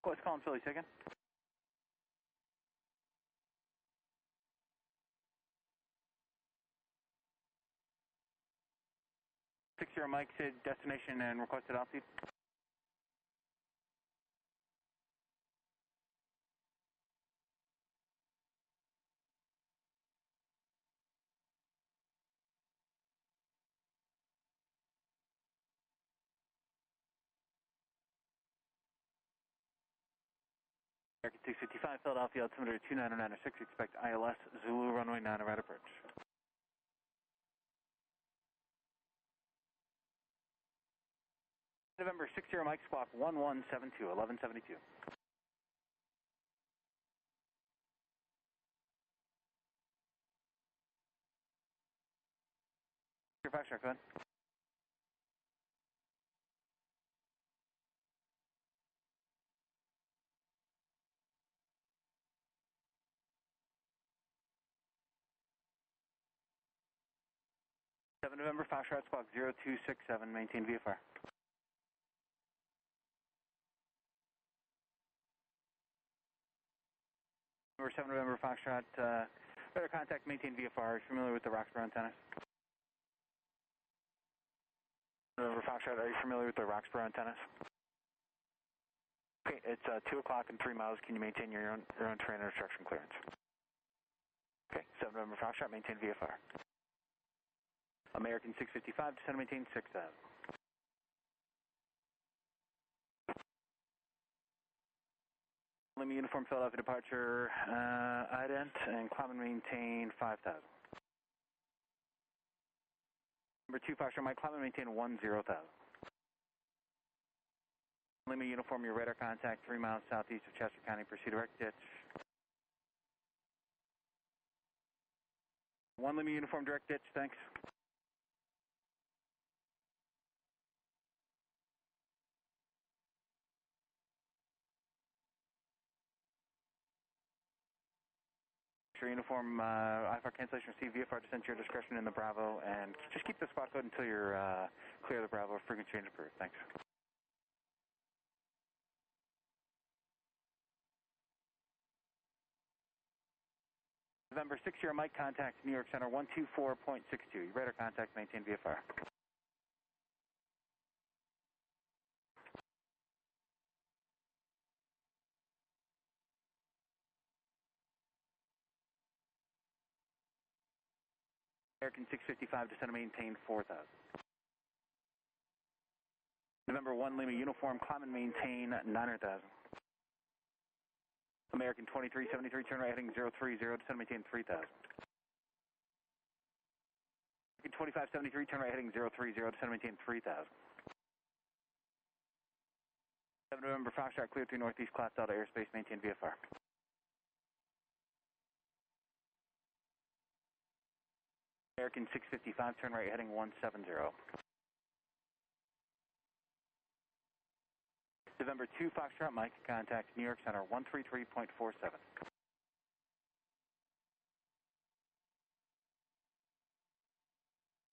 What's calling Philly second? 60 Mike, said destination and requested altitude. American 655, Philadelphia, altimeter 29906, expect ILS, Zulu, runway 9, right approach. November 60 Mike, squawk 1172, 1172. Your Foxtrot, go ahead. November Foxtrot, squawk 0267, maintain VFR. November Foxtrot, better contact, maintain VFR. Are you familiar with the Roxborough antennas? November Foxtrot, are you familiar with the Roxborough antennas? Okay, it's 2 o'clock and 3 miles. Can you maintain your own terrain and obstruction clearance? Okay, 7 November Foxtrot, maintain VFR. American 655, descend maintain 6000. Lima Uniform Philadelphia departure, ident, and climb and maintain 5000. Number 2 Foxtrot, Mike, climb and maintain 10,000. Lima Uniform, your radar contact 3 miles southeast of Chester County, proceed direct ditch. 1 Lima Uniform, direct ditch, thanks. Sure, Uniform, IFR cancellation received, VFR descent to your discretion in the Bravo, and just keep the spot code until you're clear of the Bravo. Frequency change approved, thanks. November 60 Mike, contact New York Center 124.62. Radar contact, maintain VFR. American 655, descend and maintain 4000. November 1 Lima Uniform, climb and maintain 900,000. American 2373, turn right heading 030, descend and maintain 3000. American 2573, turn right heading 030, descend and maintain 3000. 7 November Foxtrot, clear through northeast class Delta airspace, maintain VFR. American 655, turn right heading 170. November 2 Foxtrot, Mike, contact New York Center 133.47.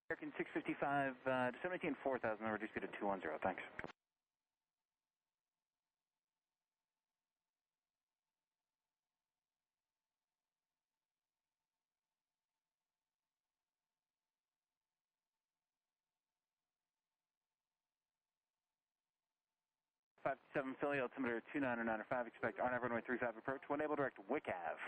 American 655, descend maintain 4000, reduce speed to 210, thanks. #57 Philly, altimeter 29905, expect RNAV runway 35 approach, when able direct WIC Ave.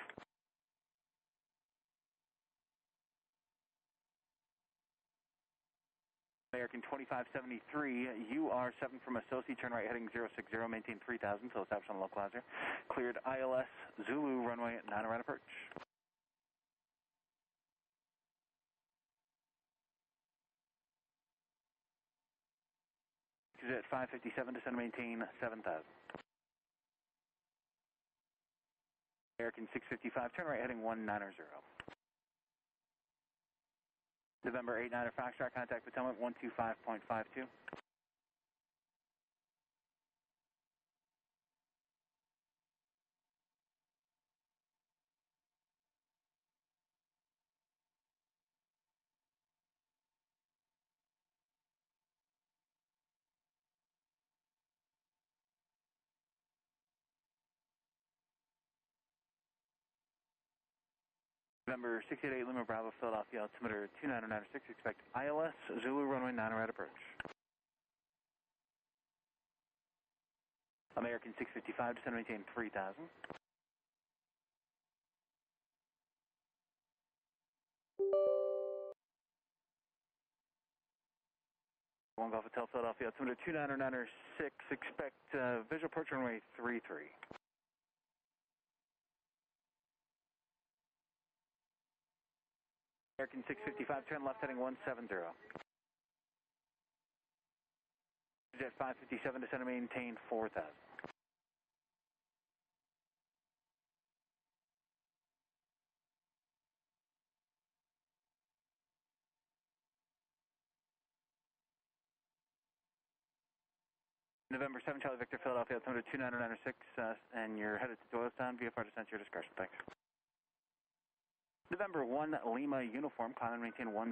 American 2573, UR7 from Associate, turn right heading 060, maintain 3000 until established on localizer. Cleared ILS, Zulu, runway 9 right approach. Exit 557, descend maintain 7000. American 655, turn right heading 190. November 89 Foxtrot, contact Potomac 125.52. November 688 Lima Bravo, Philadelphia, altimeter 29096, expect ILS, Zulu runway 9 right approach. American 655, descend maintain 3000. One Golf Hotel, Philadelphia, altimeter 29096, expect visual approach runway 33. American 655, turn left heading 170. Jet 557, descend and maintain 4000. November 7 Charlie Victor, Philadelphia, altimeter 29096, and you're headed to Doylestown, VFR descent, your discretion, thanks. November 1 Lima Uniform, climb and maintain 10,000.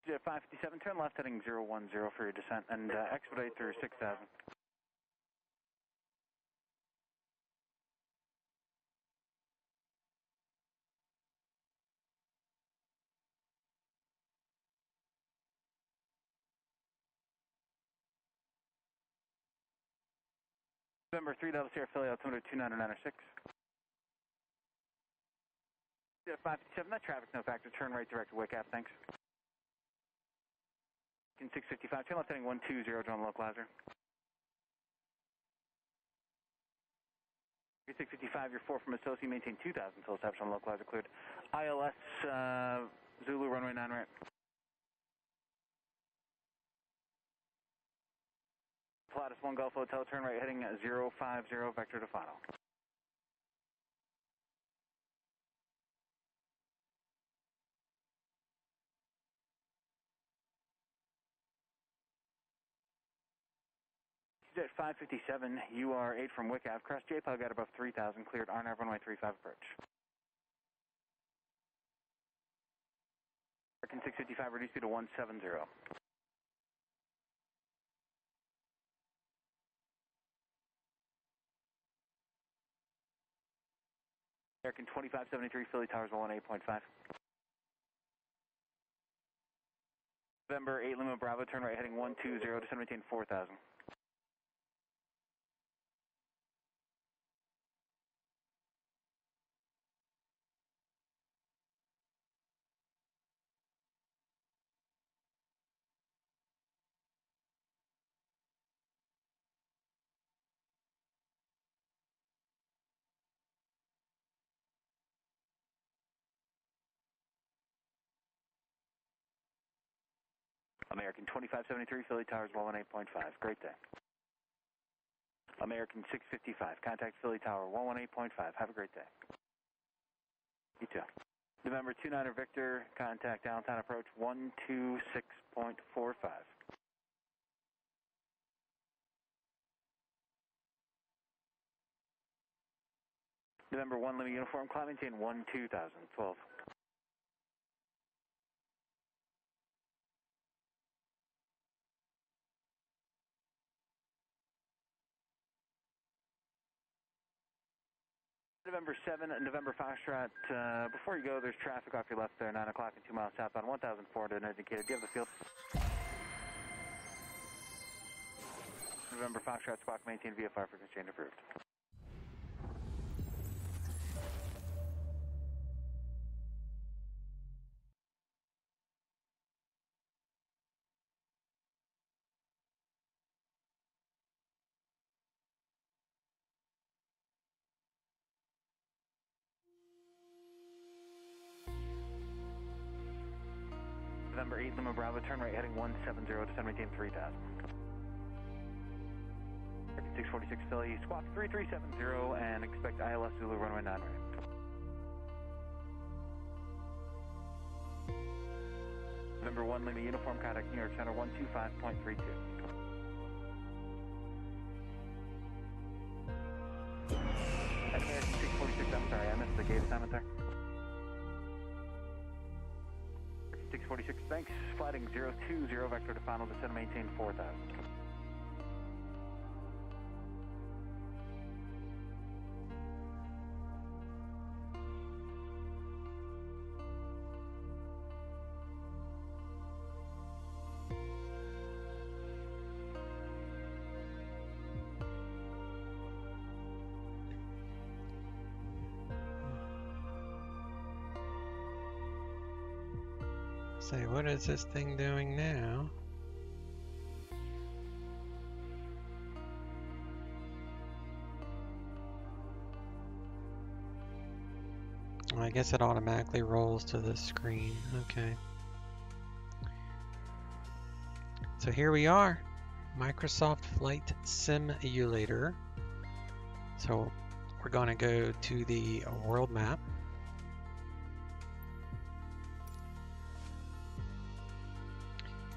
Jet 557, turn left heading 010 for your descent, and expedite through 6000. November 3 Sierra Philly, altimeter 29096. Jet 557, that traffic no factor, turn right direct to WCAP, thanks. In 655, turn left heading 120, drone localizer. 655, you're 4 from associate, maintain 2000 until establishment on localizer cleared. ILS, Zulu, runway 9 right. Pilatus 1 Golf Hotel, turn right heading 050, vector to final. Jet 557, you are 8 from WCAP, cross JPL, got above 3000, cleared RNAV runway 35 approach. American 655, reduced speed to 170. American 2573, Philly Towers 118.5. November 8 Lima Bravo, turn right heading 120, descend maintain 4000. American 2573, Philly Towers 118.5. Great day. American 655, contact Philly Tower 118.5. Have a great day. You too. November 29er Victor, contact downtown approach 126.45. November 1 Lima Uniform, climb maintain 12,012. November 7, November Foxtrot, before you go, there's traffic off your left there, 9 o'clock and 2 miles southbound, 1,400 indicated. Do you have the field? November Foxtrot, squawk, maintain VFR, frequency change approved. November 8 Lima Bravo, turn right heading 170, descend maintain 3000. 646 Philly, squawk 3370 and expect ILS Zulu runway 9 right. November 1 Lima Uniform, contact New York Center 125.32. American 646, I'm sorry, I missed the gate assignment there. 646, thanks. Flighting 020, vector to final, descend maintain 4000. Say, what is this thing doing now? Well, I guess it automatically rolls to the screen. Okay. So here we are, Microsoft Flight Simulator. So we're going to go to the world map.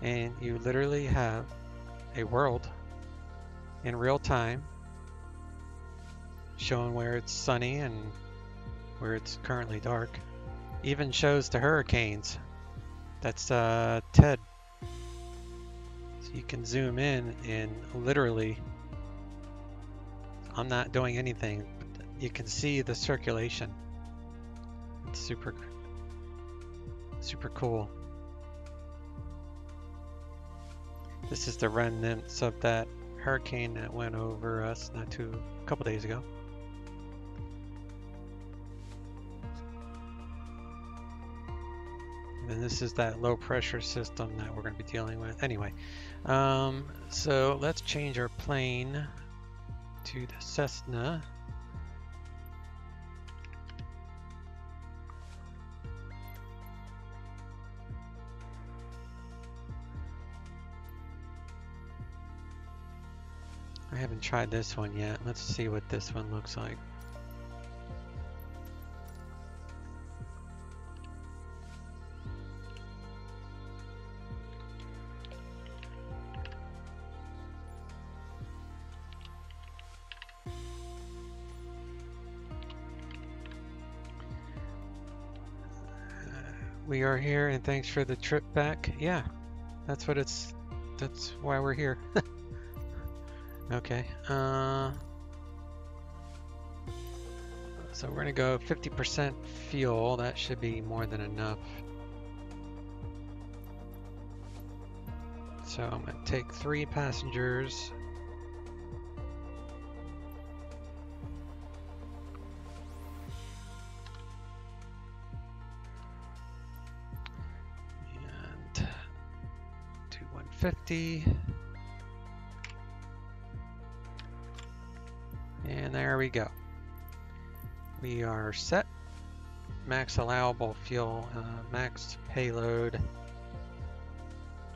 And you literally have a world in real time showing where it's sunny and where it's currently dark. Even shows the hurricanes. That's Ted. So you can zoom in and literally, I'm not doing anything, but you can see the circulation. It's super cool. This is the remnants of that hurricane that went over us a couple days ago. And this is that low pressure system that we're going to be dealing with. Anyway, so let's change our plane to the Cessna. I haven't tried this one yet. Let's see what this one looks like. We are here, and thanks for the trip back. Yeah, that's why we're here. Okay, so we're gonna go 50% fuel. That should be more than enough. So I'm gonna take 3 passengers. And do 150. And there we go. We are set. Max allowable fuel, max payload.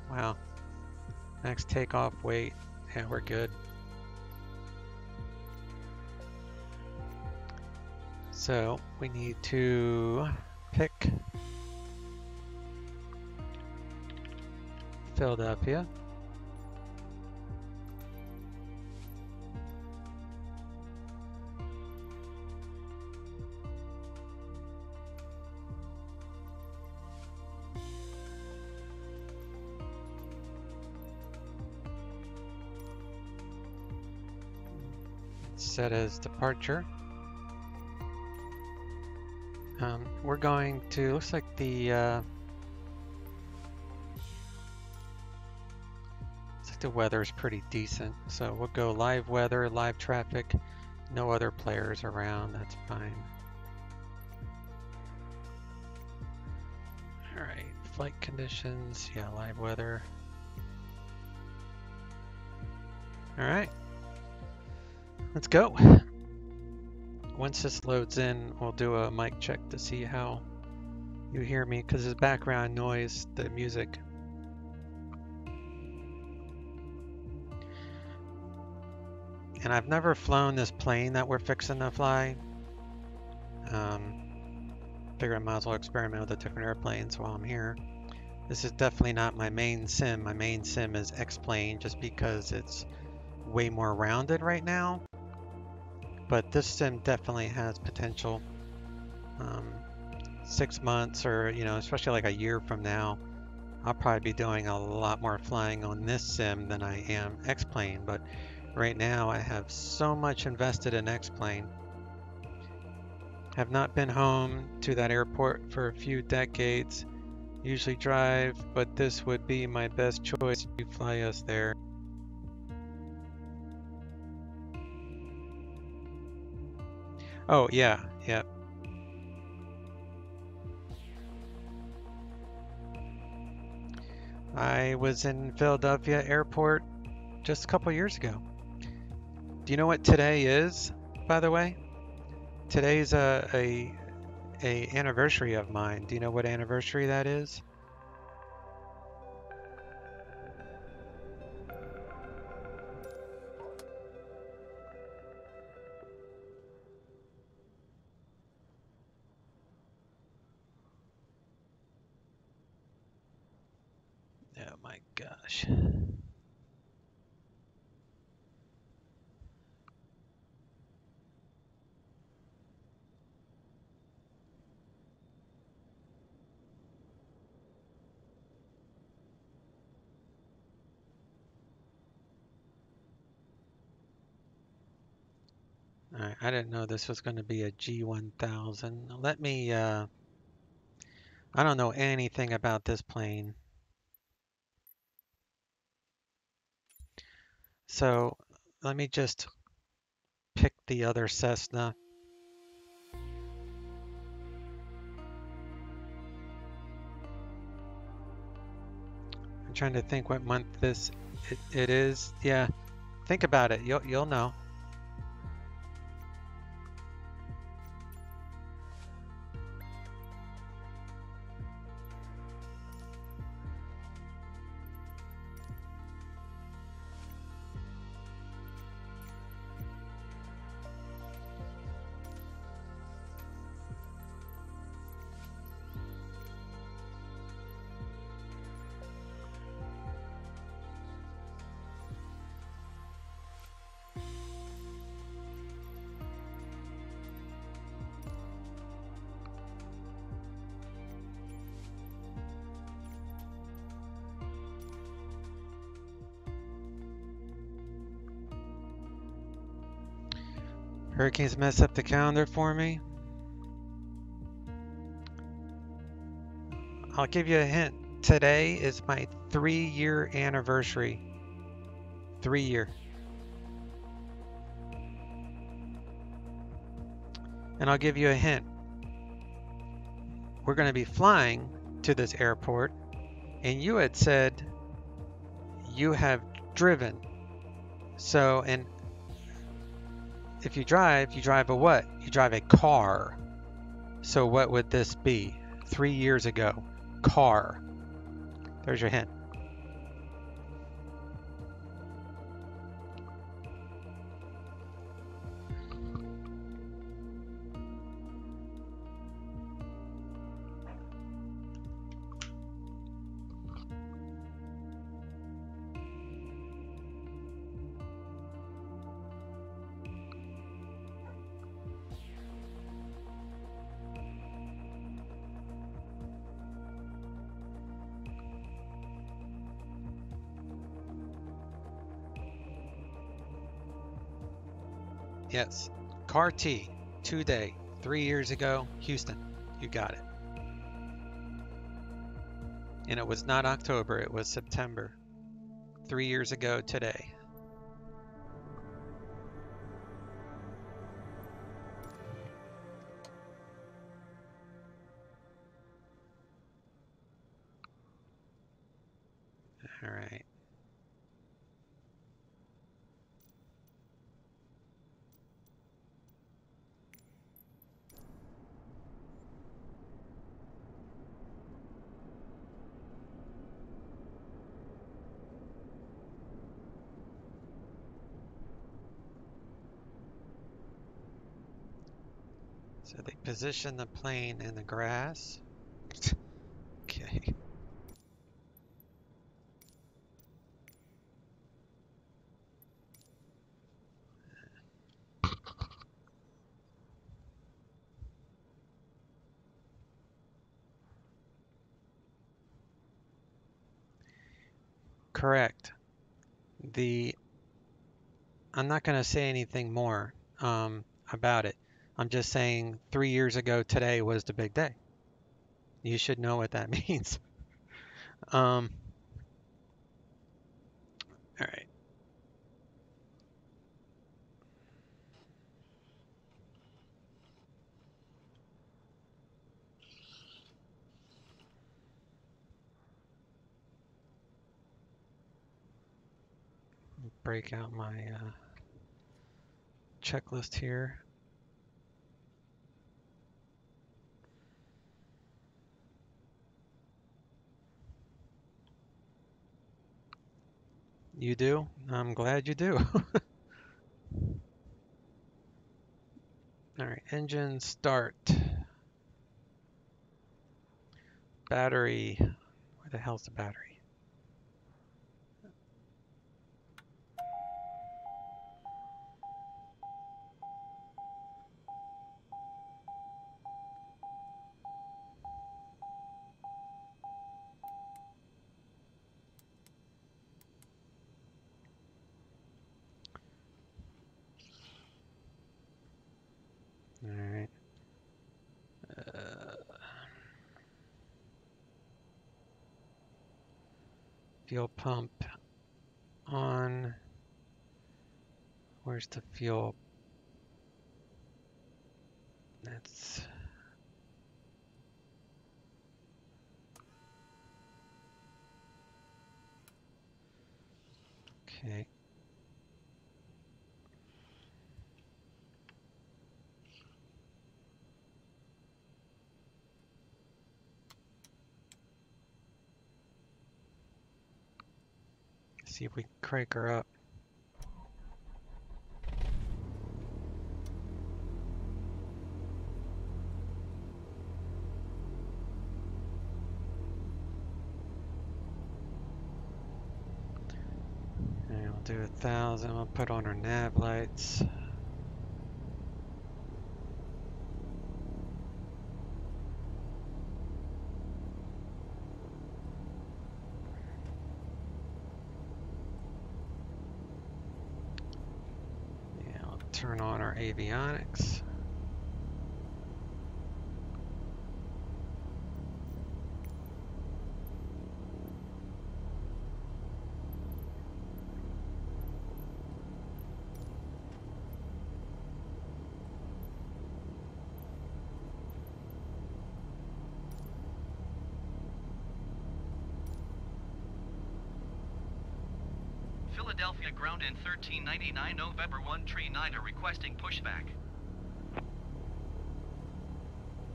Wow. Max takeoff weight. Yeah, we're good. So we need to pick Philadelphia. Set as departure. We're going to, looks like the weather is pretty decent, so we'll go live weather, live traffic, no other players around, that's fine. Alright, flight conditions, yeah, live weather. Alright, let's go. Once this loads in, we'll do a mic check to see how you hear me, because there's background noise, the music. And I've never flown this plane that we're fixing to fly. Figure I might as well experiment with a different airplanes while I'm here. This is definitely not my main sim. My main sim is X-Plane, just because it's way more rounded right now. But this sim definitely has potential. 6 months, or especially like a year from now, I'll probably be doing a lot more flying on this sim than I am X-Plane. But right now I have so much invested in X-Plane. Have not been home to that airport for a few decades. Usually drive, but this would be my best choice to fly us there. Oh yeah, yeah. I was in Philadelphia airport just a couple years ago. Do you know what today is, by the way? Today's a anniversary of mine. Do you know what anniversary that is? Oh my gosh. All right, I didn't know this was going to be a G1000. Let me, I don't know anything about this plane. So let me just pick the other Cessna. I'm trying to think what month it is. Yeah, think about it. You'll know. Hurricanes mess up the calendar for me. I'll give you a hint. Today is my 3-year anniversary. 3-year. And I'll give you a hint. We're going to be flying to this airport, and you had said you have driven. So, and if you drive a what? You drive a car. So what would this be? 3 years ago. Car. There's your hint. Yes. Car T. Today. 3 years ago. Houston. You got it. And it was not October. It was September. 3 years ago today. All right. So they position the plane in the grass. Okay. Correct. I'm not going to say anything more about it. I'm just saying 3 years ago today was the big day. You should know what that means. All right. break out my checklist here. You do? I'm glad you do. All right, engine start. Battery. Where the hell's the battery? All right. Fuel pump on. Where's the fuel? That's okay. See if we can crank her up. And we'll do 1,000. We'll put on our nav lights. Yeah, we'll turn on our avionics. Philadelphia ground in 1399 November 139 are requesting pushback.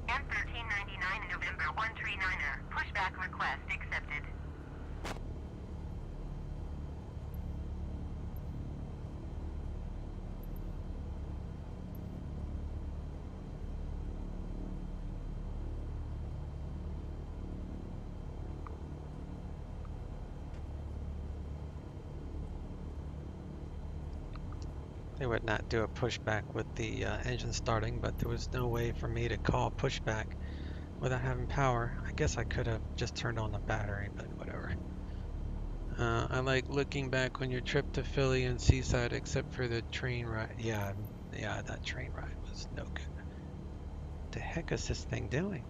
M1399 November 139er, pushback request accepted. They would not do a pushback with the engine starting, but there was no way for me to call pushback without having power. I guess I could have just turned on the battery, but whatever. I like looking back on your trip to Philly and Seaside, except for the train ride. Yeah, that train ride was no good. What the heck is this thing doing?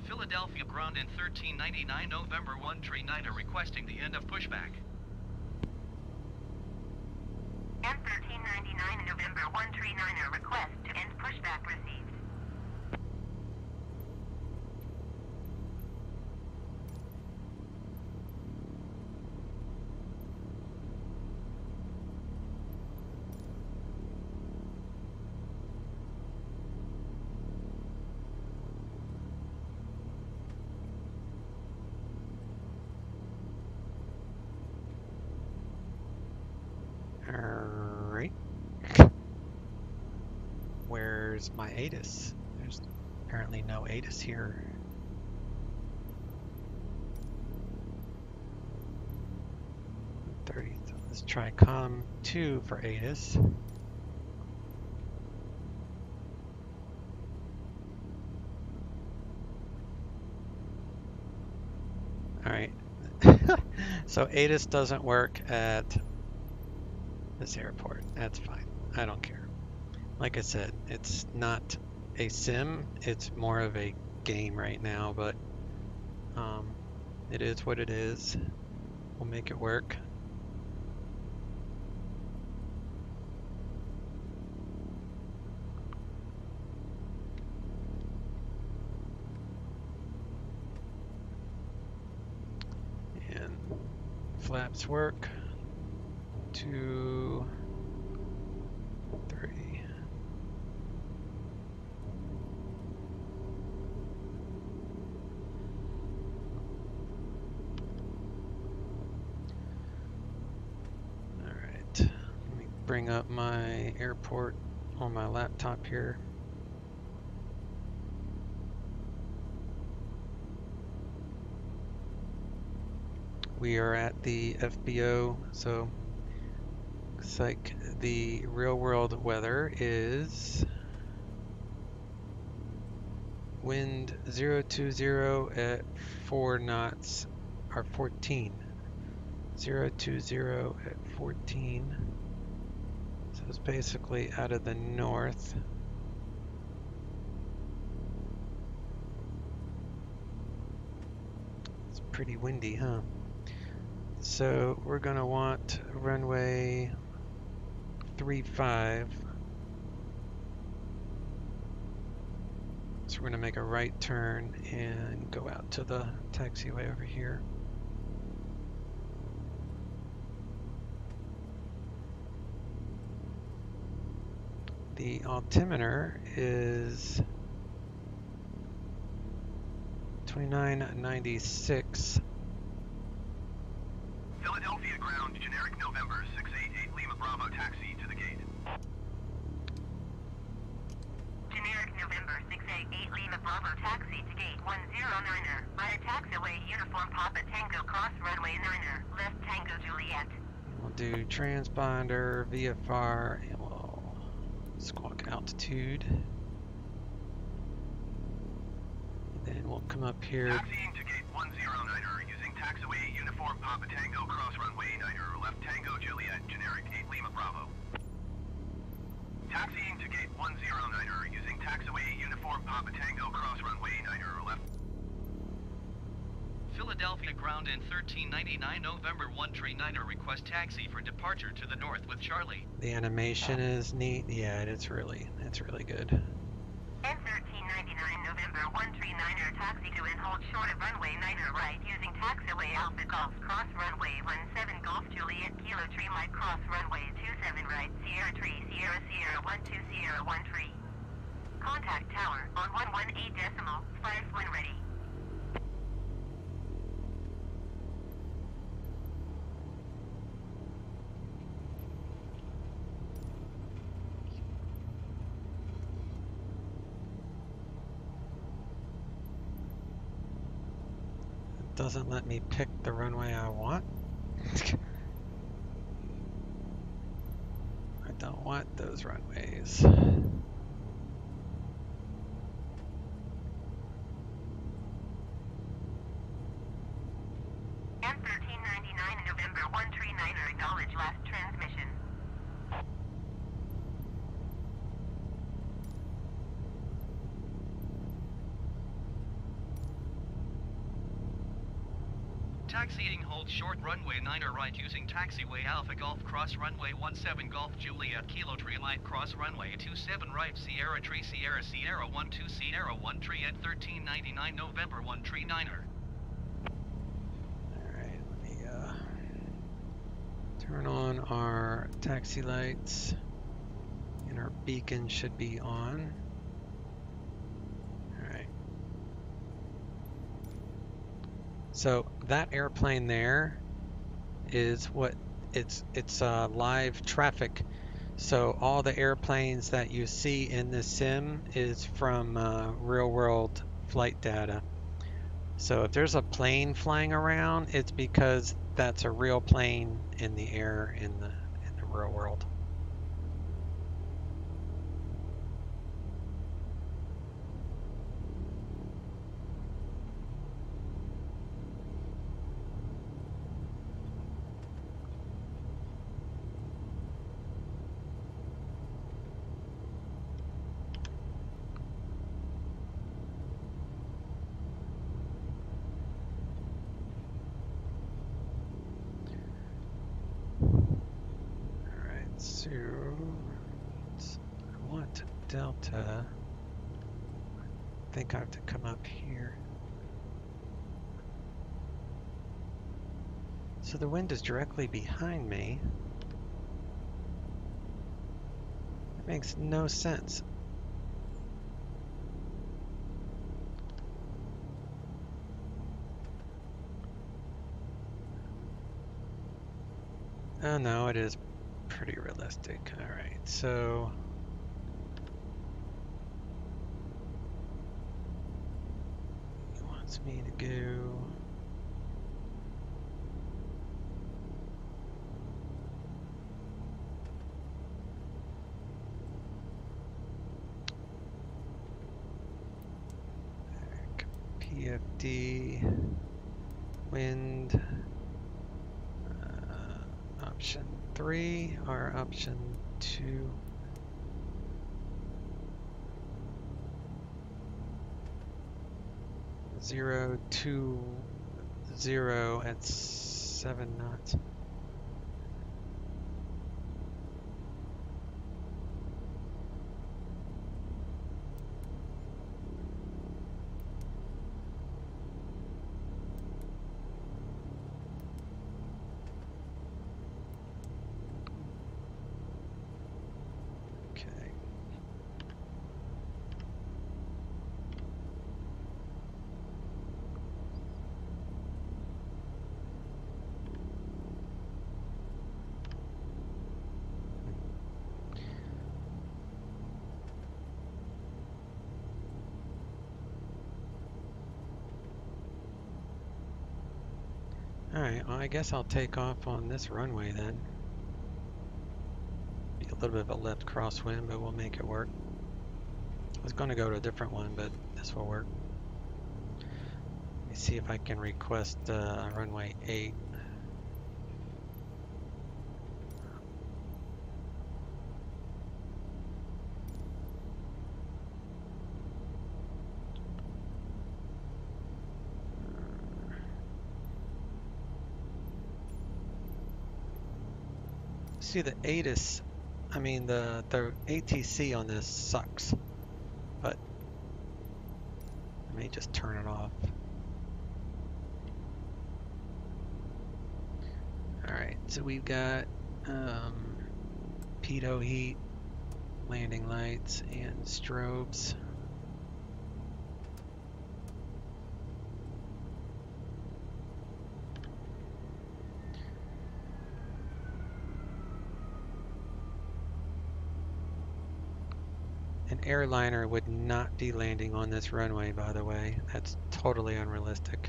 Philadelphia ground in 1399 November 139 are requesting the end of pushback. M1399 November 139er, request to end pushback received. Alright. Where's my ATIS? Apparently no ATIS here. So let's try COM 2 for ATIS. Alright. So ATIS doesn't work at this airport. That's fine. I don't care. Like I said, it's not a sim. It's more of a game right now, but it is what it is. We'll make it work. And flaps work. 2, 3. Bring up my airport on my laptop here. We are at the FBO, so looks like the real world weather is wind 020 at 4 knots, or 14. 020 at 14. So it's basically out of the north. It's pretty windy, huh? So we're gonna want runway 35. So we're gonna make a right turn and go out to the taxiway over here. The altimeter is 2996. Philadelphia ground, generic November 688 Lima Bravo, taxi to the gate. Generic November 688 Lima Bravo, taxi to gate 109er. Via taxiway, uniform Papa Tango, cross runway 9er, left Tango Juliet. We'll do transponder, VFR, and we'll squawk altitude. And then we'll come up here. Taxiing to gate 109er using taxiway uniform Papa Tango, cross runway 9er, left Tango Juliet, generic 8 Lima Bravo. Taxiing to gate 109er using taxiway uniform Papa Tango, cross runway 9er, left. Philadelphia ground in 1399 November 139er, request taxi for departure to the north with Charlie. The animation is neat. Yeah, it's really good. N 1399 November 139er, taxi to and hold short of runway 9er right using taxiway Alpha Golf, cross runway 17 Golf Juliet Kilo Tree Mike, cross runway 27 right Sierra Tree Sierra Sierra 12 Sierra 1 Tree. Contact tower on 118.5 when ready. Doesn't let me pick the runway I want. I don't want those runways. N 1399 November 139er, acknowledge last transmission. Taxiing hold short runway 9er right using taxiway Alpha Golf, cross runway 17 Golf Juliet Kilo Tree Light, cross runway 27 right Sierra Tree Sierra Sierra 12 Sierra 1 Tree at 1399 November 139er. Alright, let me turn on our taxi lights, and our beacon should be on. Alright. So that airplane there is what it's live traffic So all the airplanes that you see in this sim is from real world flight data. So if there's a plane flying around, it's because that's a real plane in the air in the real world. Alright, so I want Delta. I think I have to come up here. So the wind is directly behind me. It makes no sense. Oh no, it is pretty realistic. Alright, so he wants me to go. PFD, wind, option 3 or option 2. Zero 2 0 at 7 knots. Okay. Alright, well I guess I'll take off on this runway then. Be a little bit of a left crosswind, but we'll make it work. I was going to go to a different one, but this will work. Let me see if I can request runway 8. See, the 8 is, I mean, the ATC on this sucks, but let me just turn it off. Alright, so we've got pitot heat, landing lights, and strobes. An airliner would not be landing on this runway, by the way. That's totally unrealistic.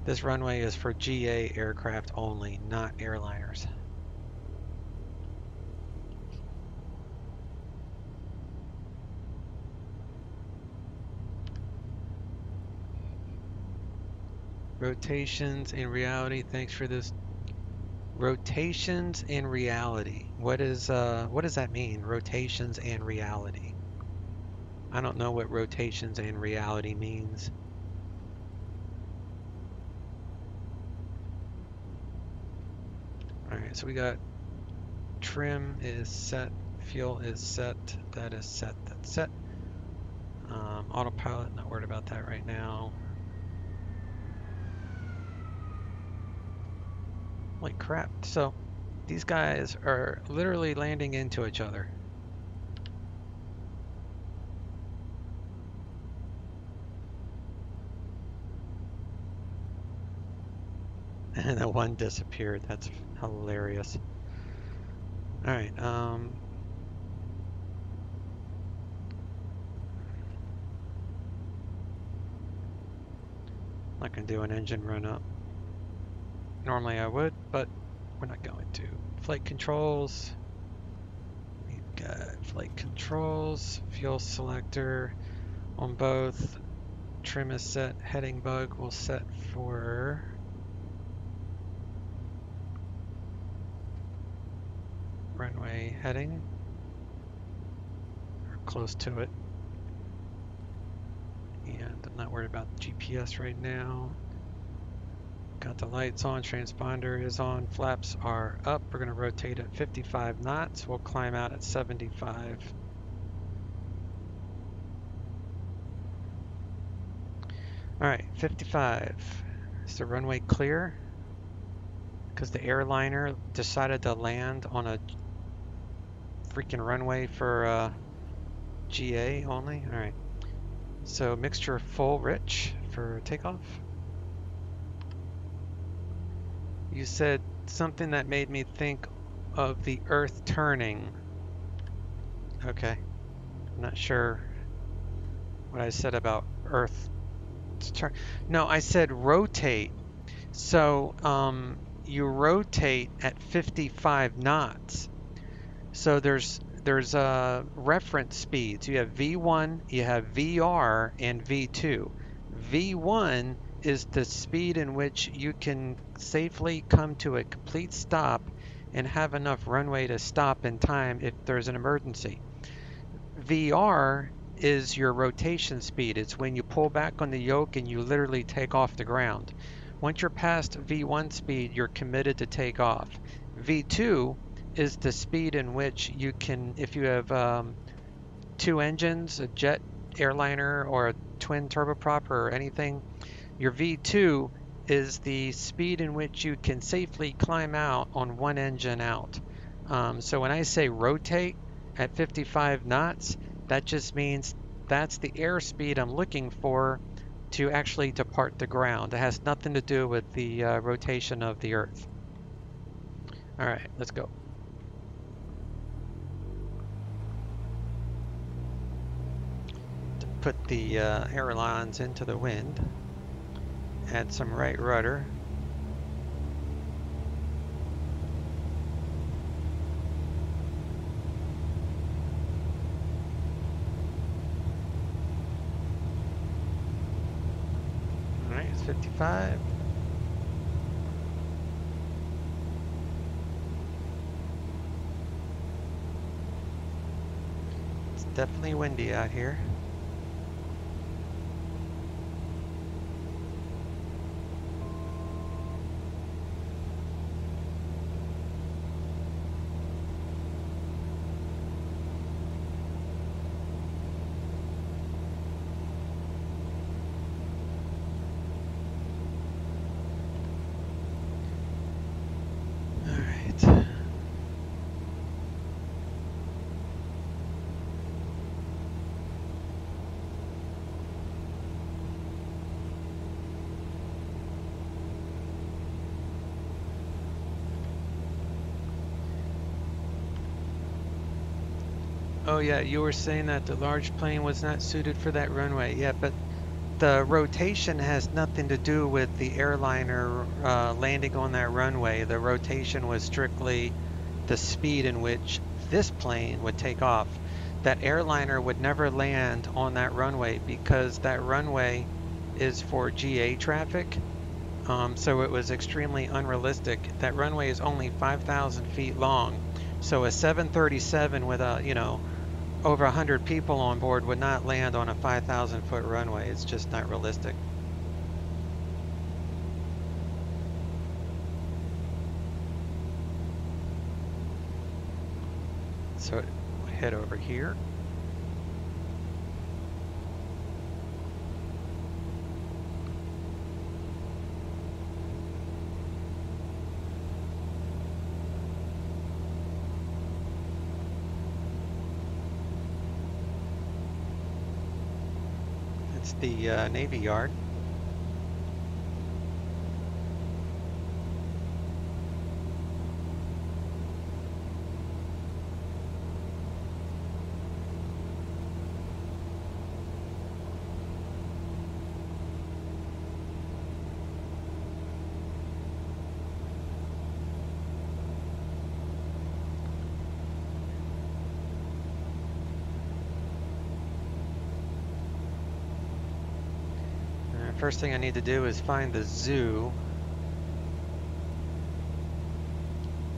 This runway is for GA aircraft only, not airliners. Rotations in reality. Thanks for this. Rotations in reality. What does that mean? Rotations and reality. I don't know what rotations and reality means. Alright, so we got trim is set, fuel is set, that is set, that's set. Autopilot, not worried about that right now. Holy crap. So these guys are literally landing into each other. And the one disappeared. That's hilarious. All right. Not gonna do an engine run up. Normally I would, but we're not going to. Flight controls. We've got flight controls, fuel selector on both. Trim is set. Heading bug will set for runway heading, or close to it. And I'm not worried about GPS right now. Got the lights on, transponder is on, flaps are up. We're going to rotate at 55 knots. We'll climb out at 75. All right, 55. Is the runway clear? Because the airliner decided to land on a freaking runway for GA only. All right. So mixture full rich for takeoff. You said something that made me think of the Earth turning. Okay. I'm not sure what I said about Earth turn. No, I said rotate. So you rotate at 55 knots. So there's reference speeds. You have V1, you have VR, and V2. V1 is the speed in which you can safely come to a complete stop and have enough runway to stop in time if there's an emergency. VR is your rotation speed. It's when you pull back on the yoke and you literally take off the ground. Once you're past V1 speed, you're committed to take off. V2 is the speed in which you can, if you have two engines, a jet airliner or a twin turboprop or anything, your V2 is the speed in which you can safely climb out on one engine out. So when I say rotate at 55 knots, that just means that's the airspeed I'm looking for to actually depart the ground. It has nothing to do with the rotation of the Earth. All right, let's go. To put the ailerons into the wind, add some right rudder. All right, it's 55. It's definitely windy out here. Oh yeah, you were saying that the large plane was not suited for that runway. Yeah, but the rotation has nothing to do with the airliner landing on that runway. The rotation was strictly the speed in which this plane would take off. That airliner would never land on that runway because that runway is for GA traffic. So it was extremely unrealistic. That runway is only 5,000 feet long. So a 737 with a, over 100 people on board would not land on a 5,000 foot runway. It's just not realistic. So head over here. It's the Navy Yard. first thing I need to do is find the zoo.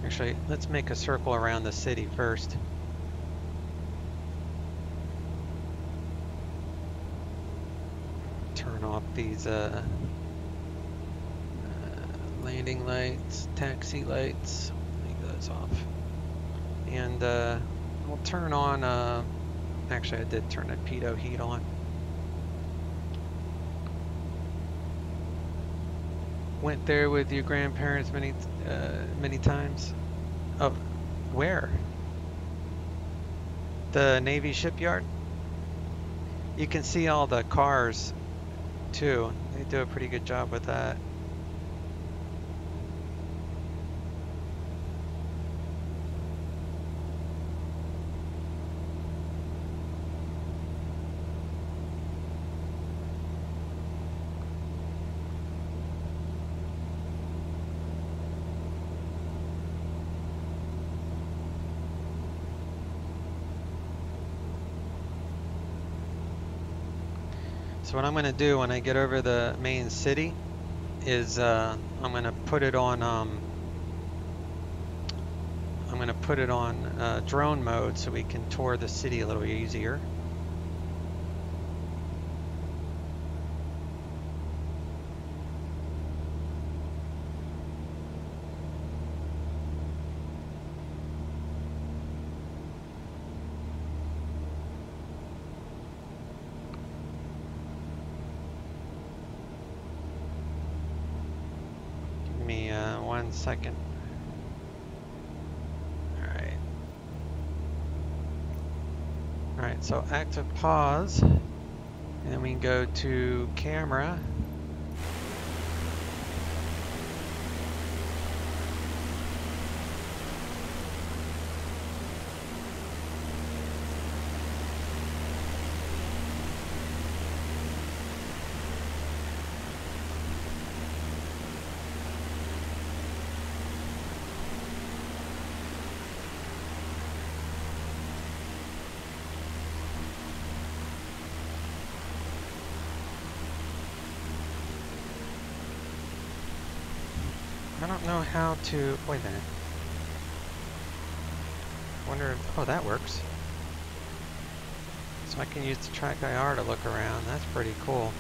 Actually, let's make a circle around the city first. Turn off these landing lights, taxi lights. Leave those off. And we'll turn on, actually I did turn the pitot heat on. Went there with your grandparents many times. Oh, where? The Navy shipyard? You can see all the cars too. They do a pretty good job with that. So what I'm going to do when I get over the main city is I'm going to put it on drone mode so we can tour the city a little easier. Give me 1 second. Alright, so active pause, and then we can go to camera. I don't know how to, wait a minute. Wonder if, oh, that works. So I can use the track IR to look around. That's pretty cool.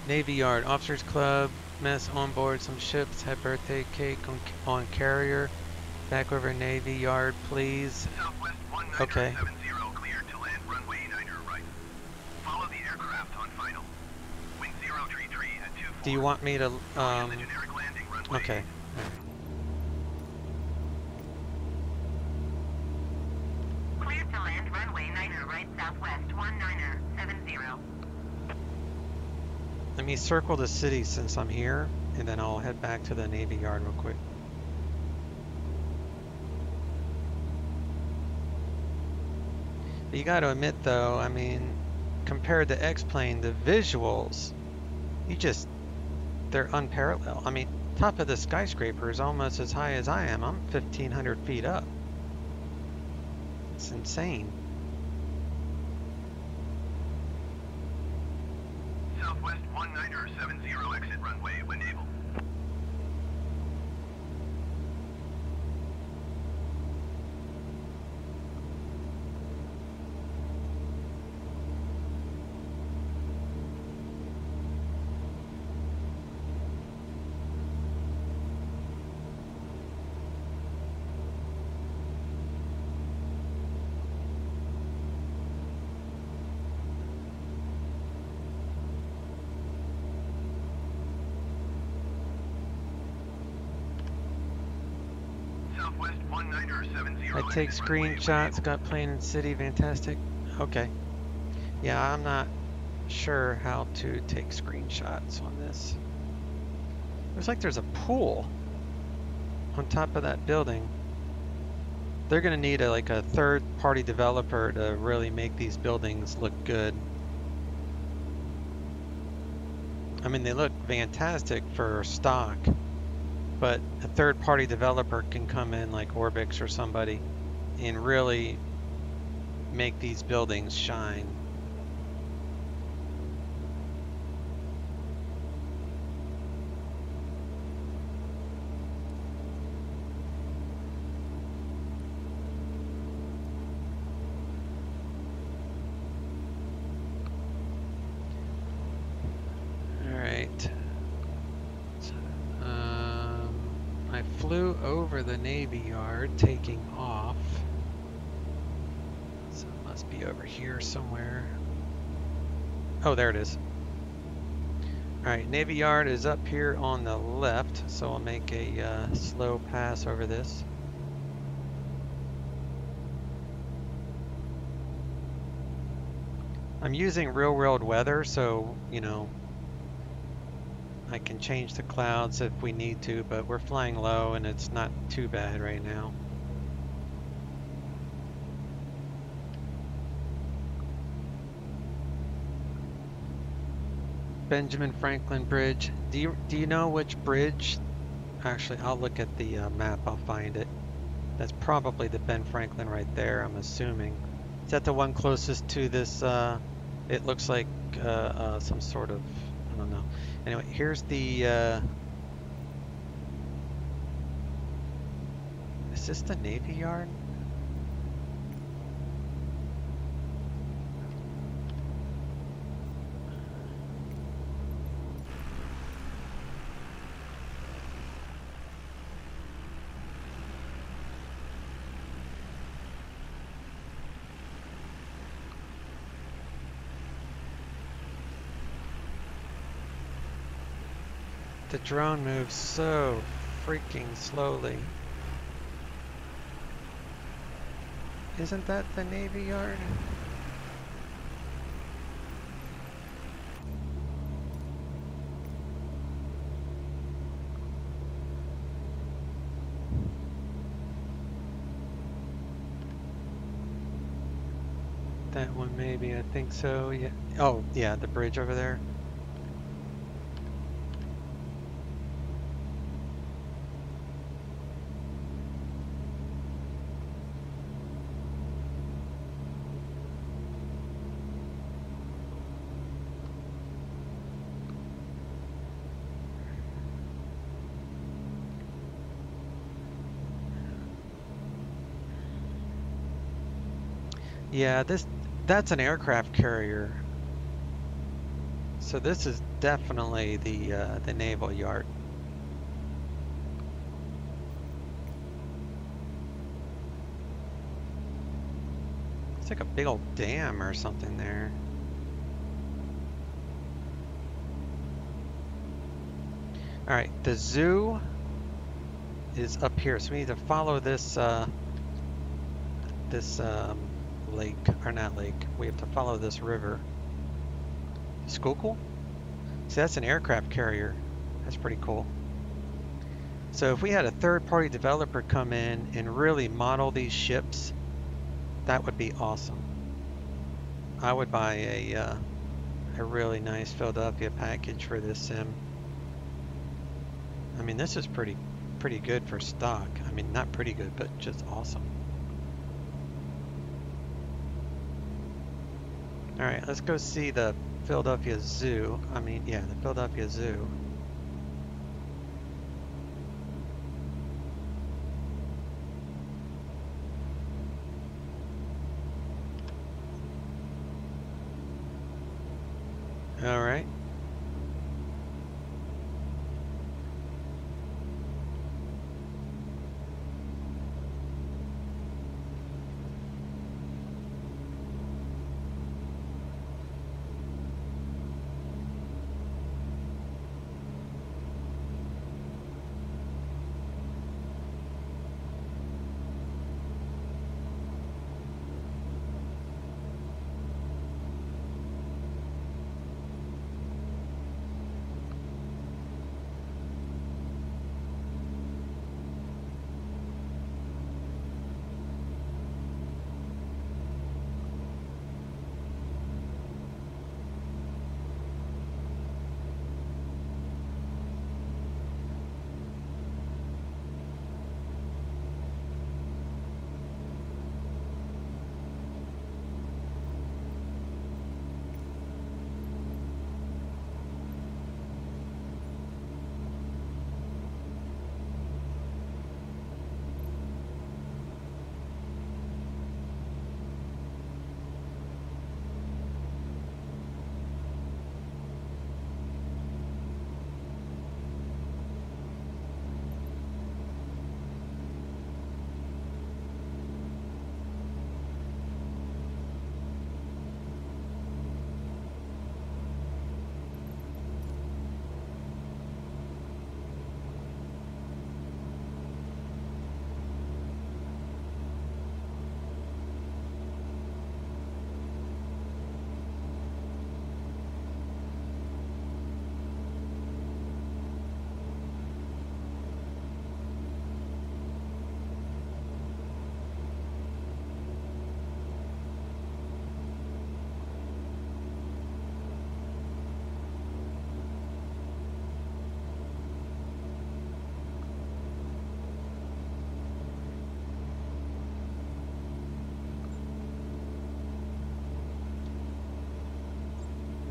Navy Yard, Officers Club, mess on board some ships, had birthday cake on carrier. Back over Navy Yard, please. Okay. Cleared to land runway 9 right. Follow the aircraft on final. Wind 033 at 24. Do you want me to, generic landing runway. okay. Cleared to land runway 9 right southwest 1970. Let me circle the city since I'm here, and then I'll head back to the Navy Yard real quick. You got to admit though, I mean, compared to X-Plane, the visuals, they're unparalleled. I mean, top of the skyscraper is almost as high as I am. I'm 1,500 feet up. It's insane. Southwest 1970 exit runway when able. I take screenshots, got plane and city, fantastic. Okay. Yeah, I'm not sure how to take screenshots on this. Looks like there's a pool on top of that building. They're gonna need like a third-party developer to really make these buildings look good. I mean, they look fantastic for stock, but a third-party developer can come in like Orbix or somebody and really make these buildings shine. I flew over the Navy Yard taking off. So it must be over here somewhere. Oh, there it is. Alright, Navy Yard is up here on the left, so I'll make a slow pass over this. I'm using real-world weather, so, you know, I can change the clouds if we need to, but we're flying low and it's not too bad right now. Benjamin Franklin Bridge. Do you know which bridge? Actually, I'll look at the map. I'll find it. That's probably the Ben Franklin right there, I'm assuming. Is that the one closest to this? It looks like some sort of, I don't know. Anyway, here's the, is this the Navy Yard? The drone moves so freaking slowly. Isn't that the Navy Yard? That one maybe, I think so, yeah. Oh, yeah, the bridge over there. Yeah, that's an aircraft carrier. So this is definitely the naval yard. It's like a big old dam or something there. All right, the zoo is up here, so we need to follow this lake, or not lake. We have to follow this river. Schuylkill? See, that's an aircraft carrier. That's pretty cool. So if we had a third-party developer come in and really model these ships, that would be awesome. I would buy a really nice Philadelphia package for this sim. I mean, this is pretty good for stock. I mean, not pretty good, but just awesome. All right, let's go see the Philadelphia Zoo. I mean, yeah, the Philadelphia Zoo. All right.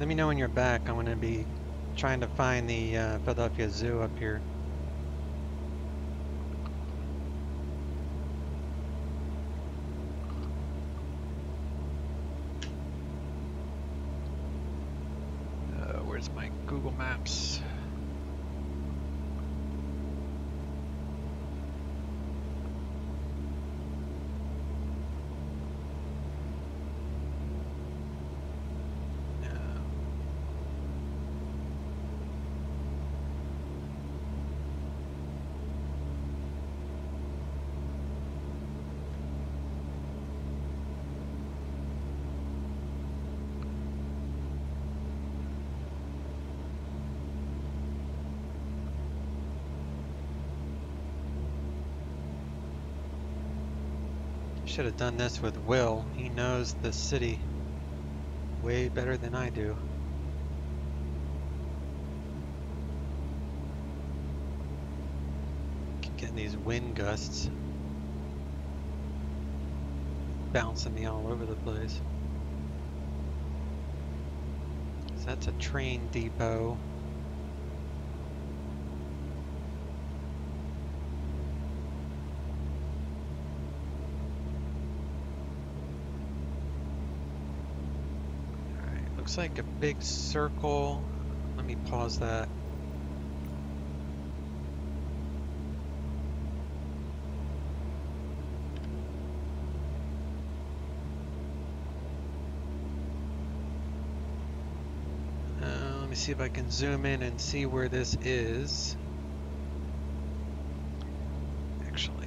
Let me know when you're back. I'm going to be trying to find the Philadelphia Zoo up here. Where's my Google Maps? Should have done this with Will. He knows the city way better than I do. Keep getting these wind gusts bouncing me all over the place. So that's a train depot. Looks like a big circle. Let me pause that. Let me see if I can zoom in and see where this is. Actually.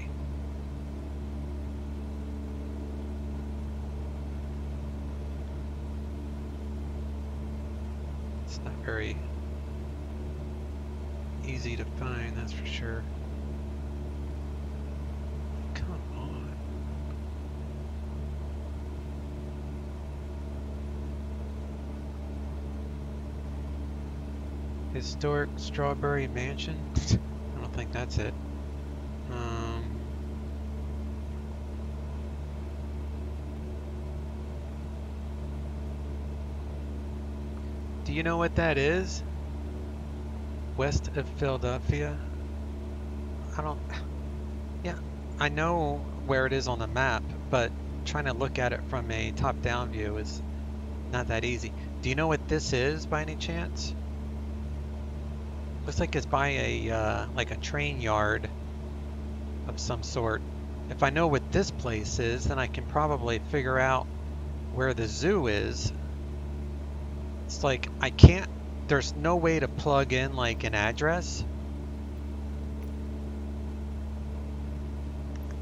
It's not very easy to find, that's for sure. Come on. Historic Strawberry Mansion? I don't think that's it. Do you know what that is? West of Philadelphia? Yeah, I know where it is on the map, but trying to look at it from a top-down view is not that easy. Do you know what this is by any chance? Looks like it's by a like a train yard of some sort. If I know what this place is, then I can probably figure out where the zoo is. It's like I can't, there's no way to plug in like an address.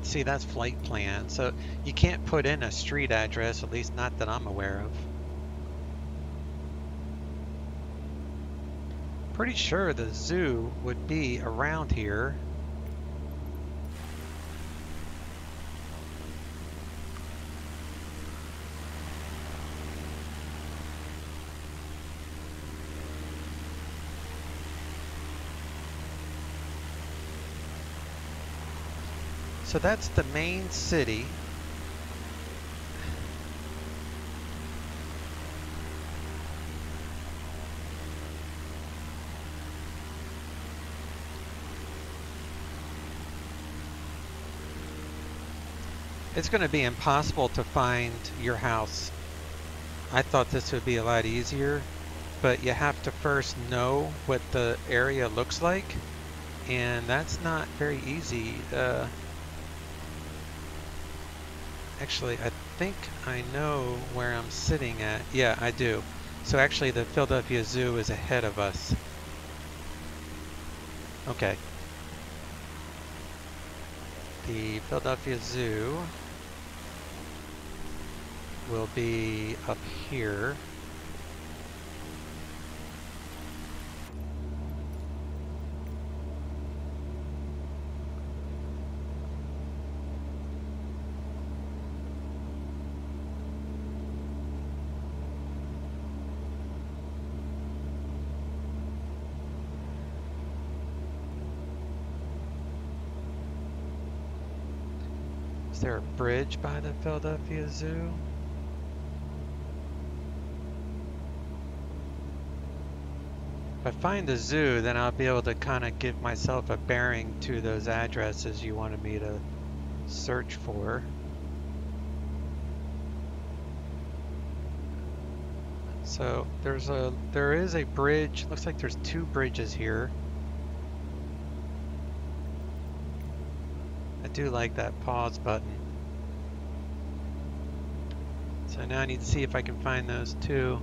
See, that's flight plan, so you can't put in a street address, at least not that I'm aware of. Pretty sure the zoo would be around here. So that's the main city. It's going to be impossible to find your house. I thought this would be a lot easier, but you have to first know what the area looks like, and that's not very easy. Actually, I think I know where I'm sitting at. Yeah, I do. So actually the Philadelphia Zoo is ahead of us. Okay. The Philadelphia Zoo will be up here. Is there a bridge by the Philadelphia Zoo? If I find the zoo, then I'll be able to kind of give myself a bearing to those addresses you wanted me to search for. So there is a bridge. Looks like there's 2 bridges here. I do like that pause button. So now I need to see if I can find those 2.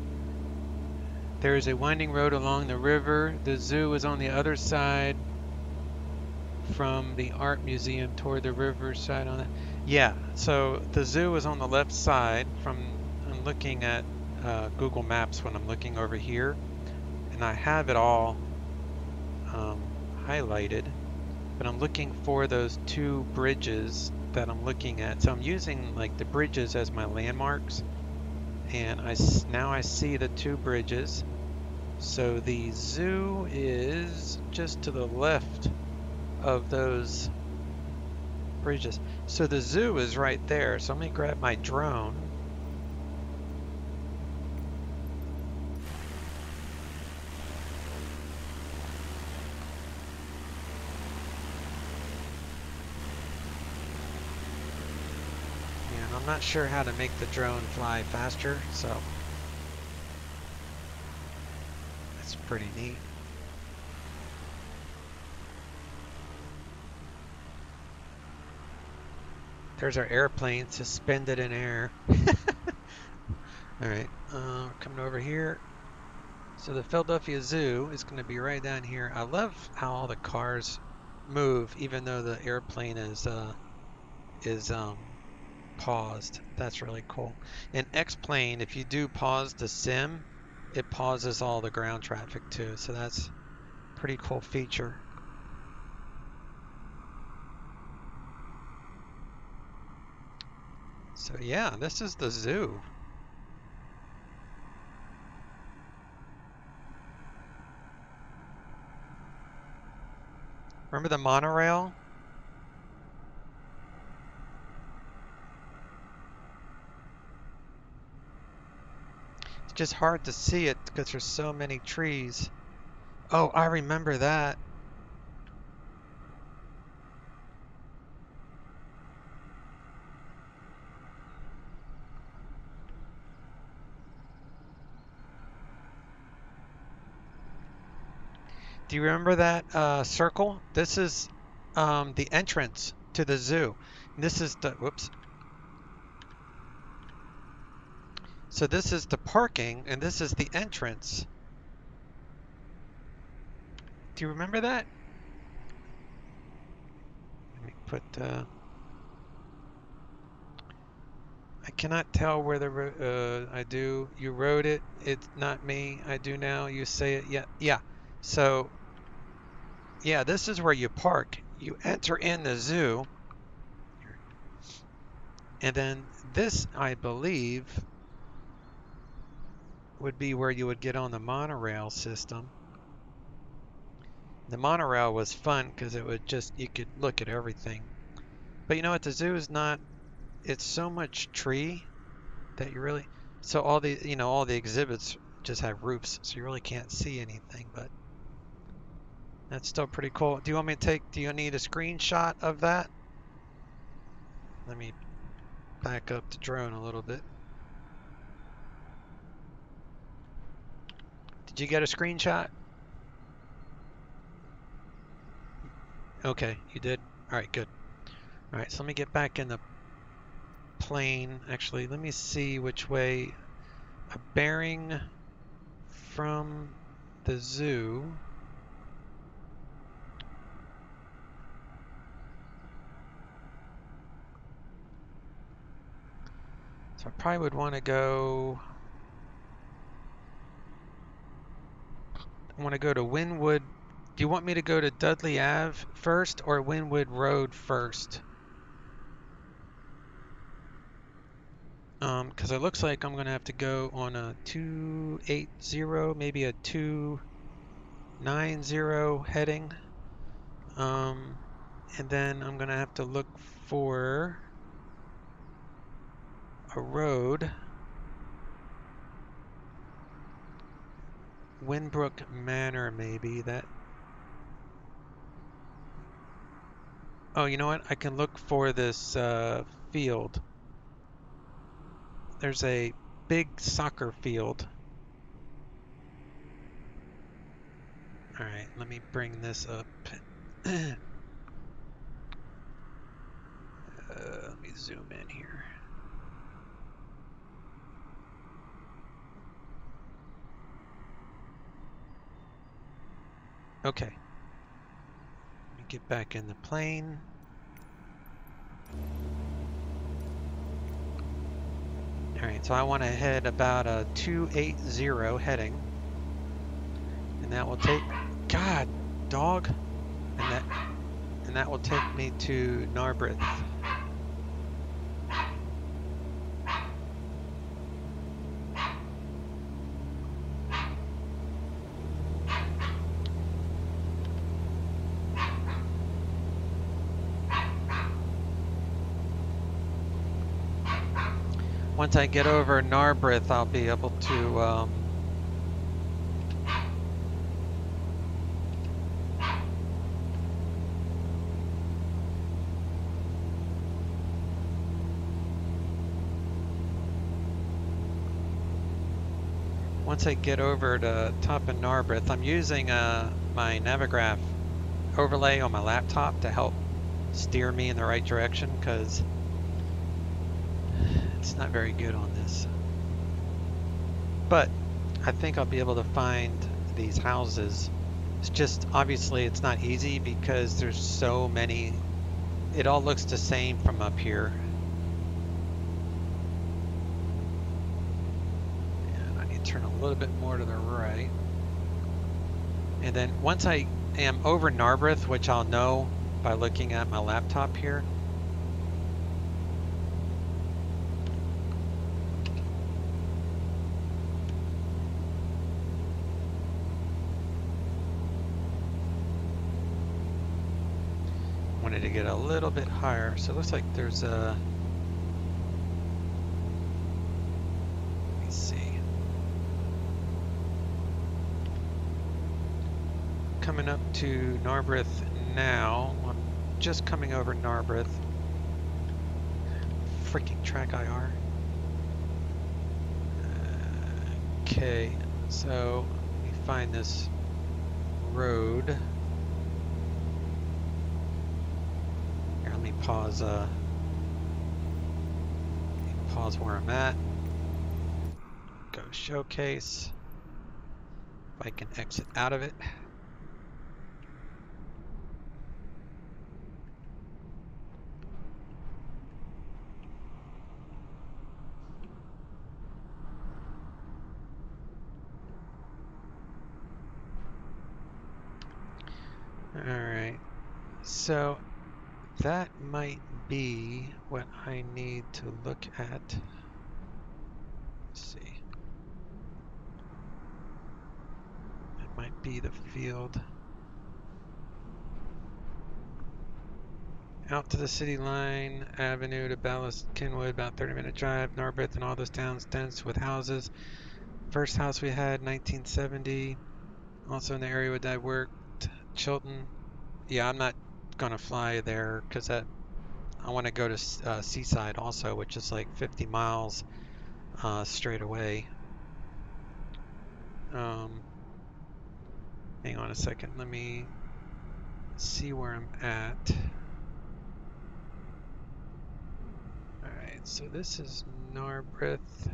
There is a winding road along the river. The zoo is on the other side from the art museum toward the river side on that. Yeah, so the zoo is on the left side from, I'm looking at Google Maps when I'm looking over here, and I have it all highlighted, but I'm looking for those 2 bridges that I'm looking at. So I'm using like the bridges as my landmarks, and now I see the 2 bridges. So the zoo is just to the left of those bridges. So the zoo is right there. So let me grab my drone. And I'm not sure how to make the drone fly faster, so that's pretty neat. There's our airplane suspended in air. All right, coming over here. So the Philadelphia Zoo is going to be right down here. I love how all the cars move, even though the airplane is paused. That's really cool. In X-Plane, if you do pause the sim, it pauses all the ground traffic too. So that's a pretty cool feature. So yeah, this is the zoo. Remember the monorail? It's just hard to see it because there's so many trees. Oh, I remember that. Do you remember that circle? This is the entrance to the zoo. And this is the, whoops. So this is the parking, and this is the entrance. Do you remember that? Let me put, I cannot tell where the, I do, you wrote it, it's not me, I do now, you say it, yeah. So, yeah, this is where you park. You enter in the zoo, and then this, I believe, would be where you would get on the monorail system. The monorail was fun because it would just, you could look at everything. But you know what, the zoo is not, it's so much tree that you really, so all the, you know, all the exhibits just have roofs, so you really can't see anything, but that's still pretty cool. Do you want me to take, do you need a screenshot of that? Let me back up the drone a little bit. Did you get a screenshot? Okay, you did. All right, good. All right, so let me get back in the plane. Actually, let me see which way, a bearing from the zoo. So I probably would want to go, I want to go to Wynwood. Do you want me to go to Dudley Ave first or Wynwood Road first? Because it looks like I'm going to have to go on a 280, maybe a 290 heading. And then I'm going to have to look for a road. Winbrook Manor, maybe. That. Oh, you know what? I can look for this field. There's a big soccer field. All right, let me bring this up. Let me zoom in here. Okay. Let me get back in the plane. All right, so I want to head about a 280 heading, and that will take. God, dog, and that will take me to Narberth. Once I get over Narberth, I'll be able to once I get over to top of Narberth, I'm using my Navigraph overlay on my laptop to help steer me in the right direction, because it's not very good on this. But I think I'll be able to find these houses. It's just, obviously it's not easy because there's so many. It all looks the same from up here. And I need to turn a little bit more to the right. And then once I am over Narberth, which I'll know by looking at my laptop here, wanted to get a little bit higher. So it looks like there's a, let me see. Coming up to Narberth now. I'm just coming over Narberth. Freaking track IR. Okay, so let me find this road. Let me pause where I'm at. Go showcase. If I can exit out of it. Alright, so that might be what I need to look at. Let's see. It might be the field. Out to the city line, Avenue to Ballast, Kenwood, about 30-minute drive. Narberth and all those towns dense with houses. First house we had, 1970. Also in the area where I worked, Chilton. Yeah, I'm not gonna fly there because I want to go to Seaside also, which is like 50 miles straight away. Hang on a second, let me see where I'm at. Alright, so this is Narberth.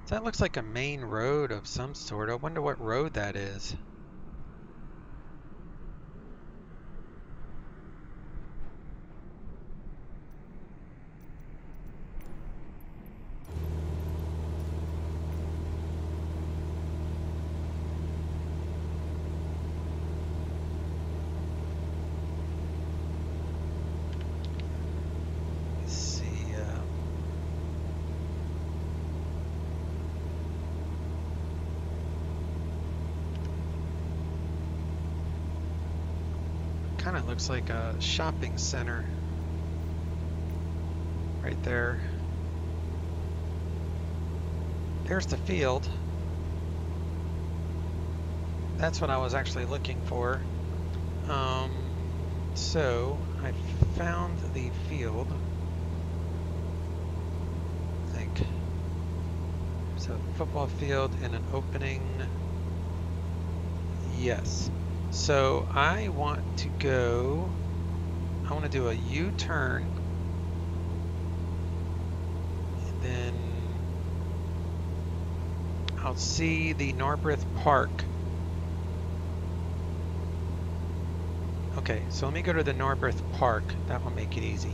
That looks like a main road of some sort. I wonder what road that is. kind of looks like a shopping center right there. There's the field. That's what I was actually looking for. So I found the field. I think there's a football field and an opening. Yes. So I want to go, I want to do a U-turn, and then I'll see the Narberth Park. Okay, so let me go to the Narberth Park. That will make it easy.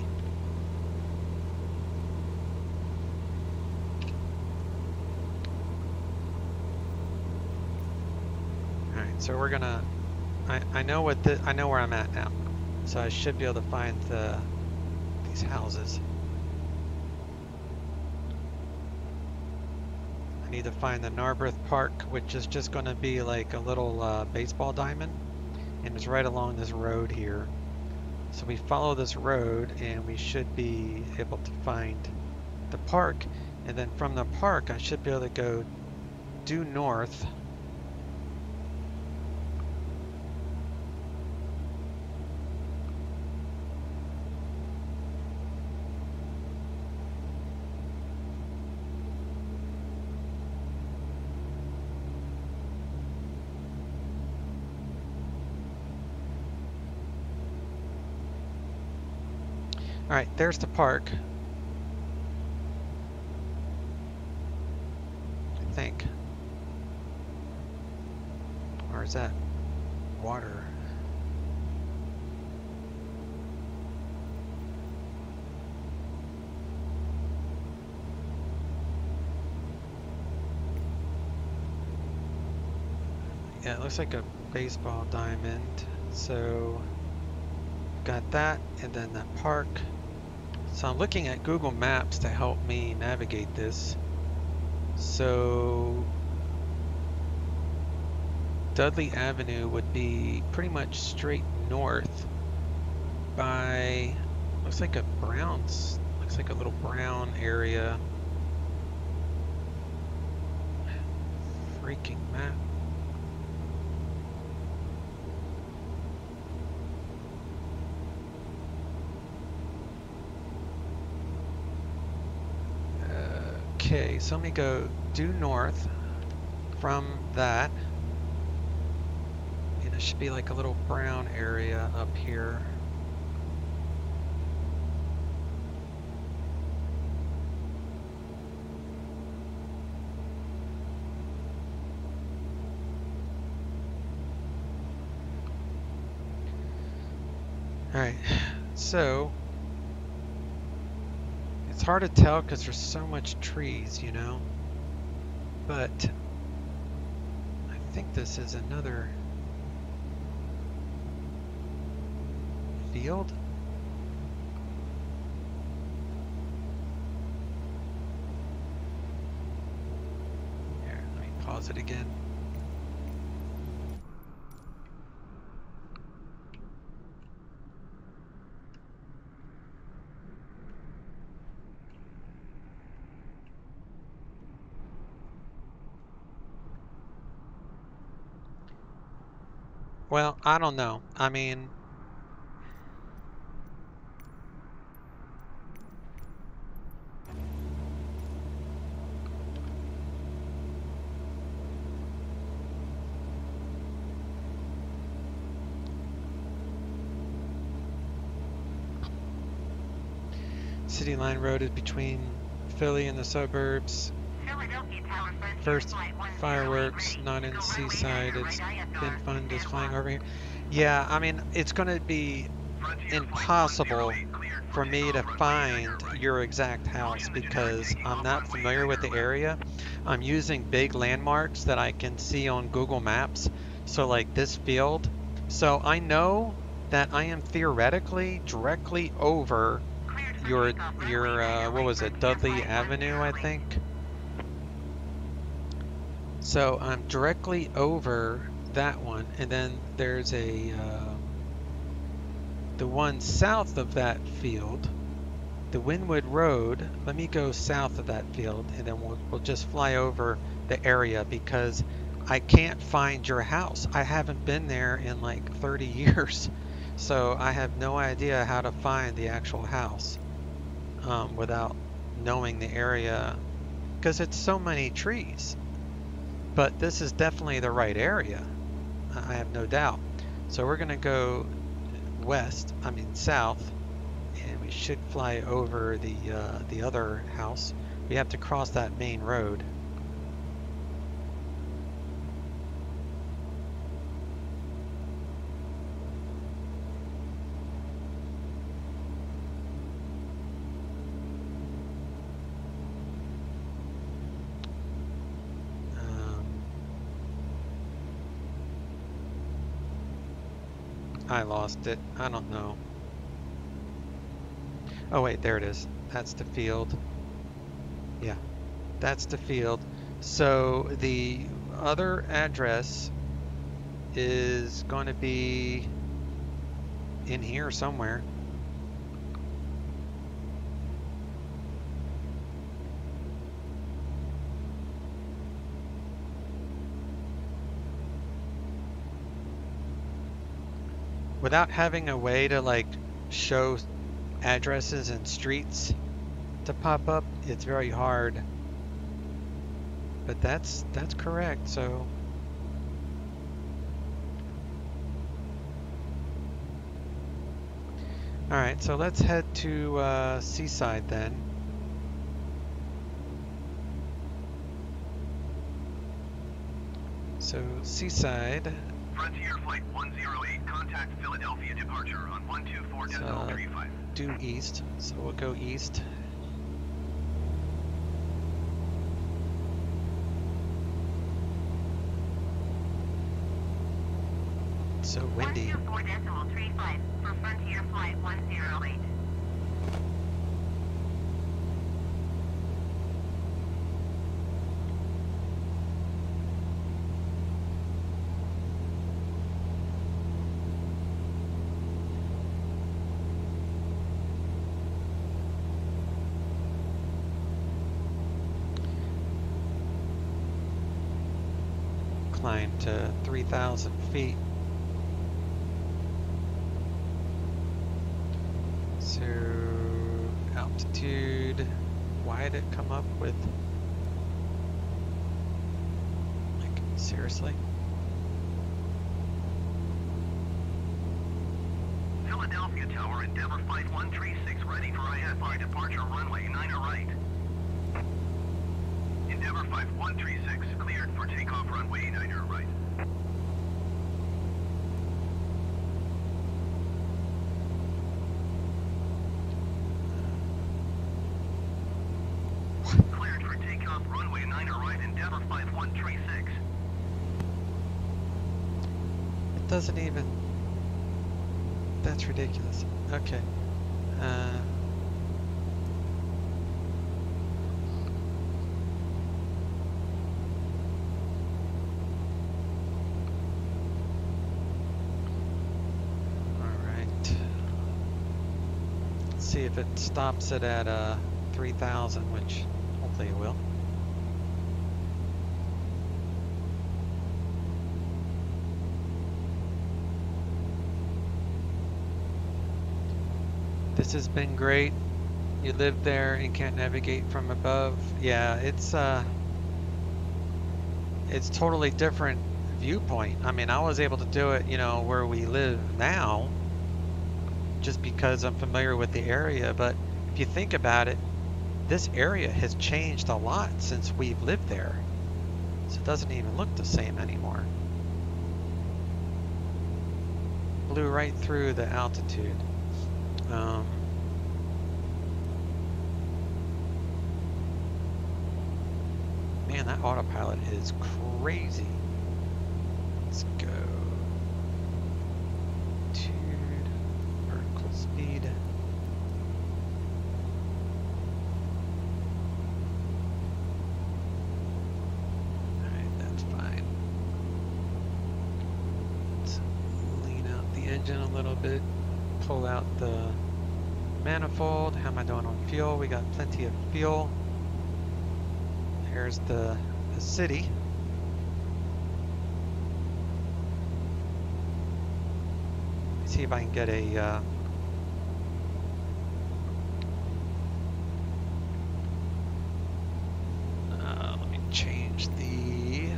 All right, so we're gonna. I know what I know where I'm at now, so I should be able to find these houses. I need to find the Narberth Park, which is just going to be like a little baseball diamond, and it's right along this road here. So we follow this road, and we should be able to find the park, and then from the park, I should be able to go due north. All right, there's the park. I think. Or is that water? Yeah, it looks like a baseball diamond. So got that, and then that park. So I'm looking at Google Maps to help me navigate this. So Dudley Avenue would be pretty much straight north by, looks like a little brown area. Freaking map. Okay, so let me go due north from that. And it should be like a little brown area up here. All right, so it's hard to tell because there's so much trees, you know, but I think this is another field. Here, let me pause it again. Well, I don't know. I mean, City Line Road is between Philly and the suburbs. First fireworks, not in Seaside. It's been fun just flying over here. Yeah, I mean, it's going to be impossible for me to find your exact house because I'm not familiar with the area. I'm using big landmarks that I can see on Google Maps. So like this field. So I know that I am theoretically directly over your what was it, Dudley Avenue, I think. So I'm directly over that one, and then there's a the one south of that field, the Wynwood Road, let me go south of that field, and then we'll just fly over the area because I can't find your house. I haven't been there in like 30 years, so I have no idea how to find the actual house without knowing the area, because it's so many trees. But this is definitely the right area, I have no doubt. So we're gonna go south, and we should fly over the other house. We have to cross that main road. I lost it. I don't know. Oh wait, there it is. That's the field. Yeah, that's the field. So the other address is going to be in here somewhere. Without having a way to like show addresses and streets to pop up, it's very hard. But that's correct. So all right, so let's head to Seaside then. So Seaside. Frontier Flight 108, contact Philadelphia departure on 124.35. Due east, so we'll go east. So windy. 124.35 for Frontier Flight 108. Climb to 3,000 feet. So altitude, why did it come up with, like, seriously? Philadelphia Tower, Endeavour Flight 136 ready for IFI departure runway 9 right. Endeavour Flight 136 cleared for takeoff runway 9 right. Cleared for takeoff runway 9 right, Endeavour Flight 136. It doesn't even, that's ridiculous. Okay. See if it stops it at 3,000, which hopefully it will. This has been great. You live there and can't navigate from above. Yeah, it's totally different viewpoint. I mean, I was able to do it, you know, where we live now, just because I'm familiar with the area. But if you think about it, this area has changed a lot since we've lived there. So it doesn't even look the same anymore. Blew right through the altitude. Man, that autopilot is crazy. Let's go. Speed. Alright, that's fine. Let's lean out the engine a little bit. pull out the manifold. How am I doing on fuel? We got plenty of fuel. Here's the city. See if I can get a let me change the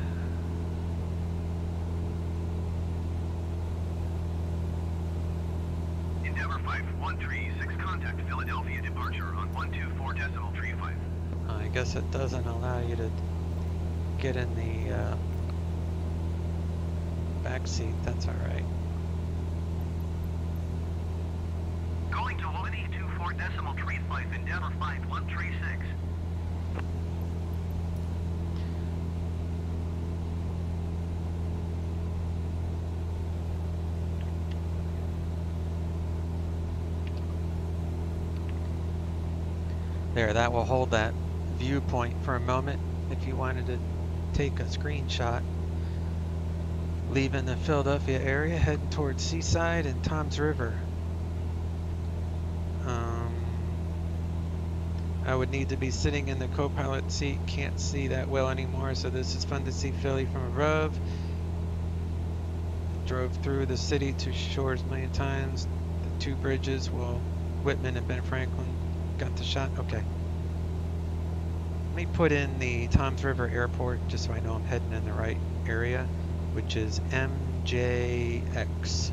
Endeavor 5136, contact Philadelphia departure on 124.35. I guess it doesn't allow you to get in the back seat. That's all right. Going to 124.35, Endeavor 5136. There, that will hold that viewpoint for a moment if you wanted to take a screenshot. Leaving the Philadelphia area, heading towards Seaside and Toms River. I would need to be sitting in the co-pilot seat, can't see that well anymore, so this is fun to see Philly from above. Drove through the city to shores a million times. The two bridges, well, Whitman and Ben Franklin got the shot. Okay. Let me put in the Toms River Airport just so I know I'm heading in the right area, which is MJX.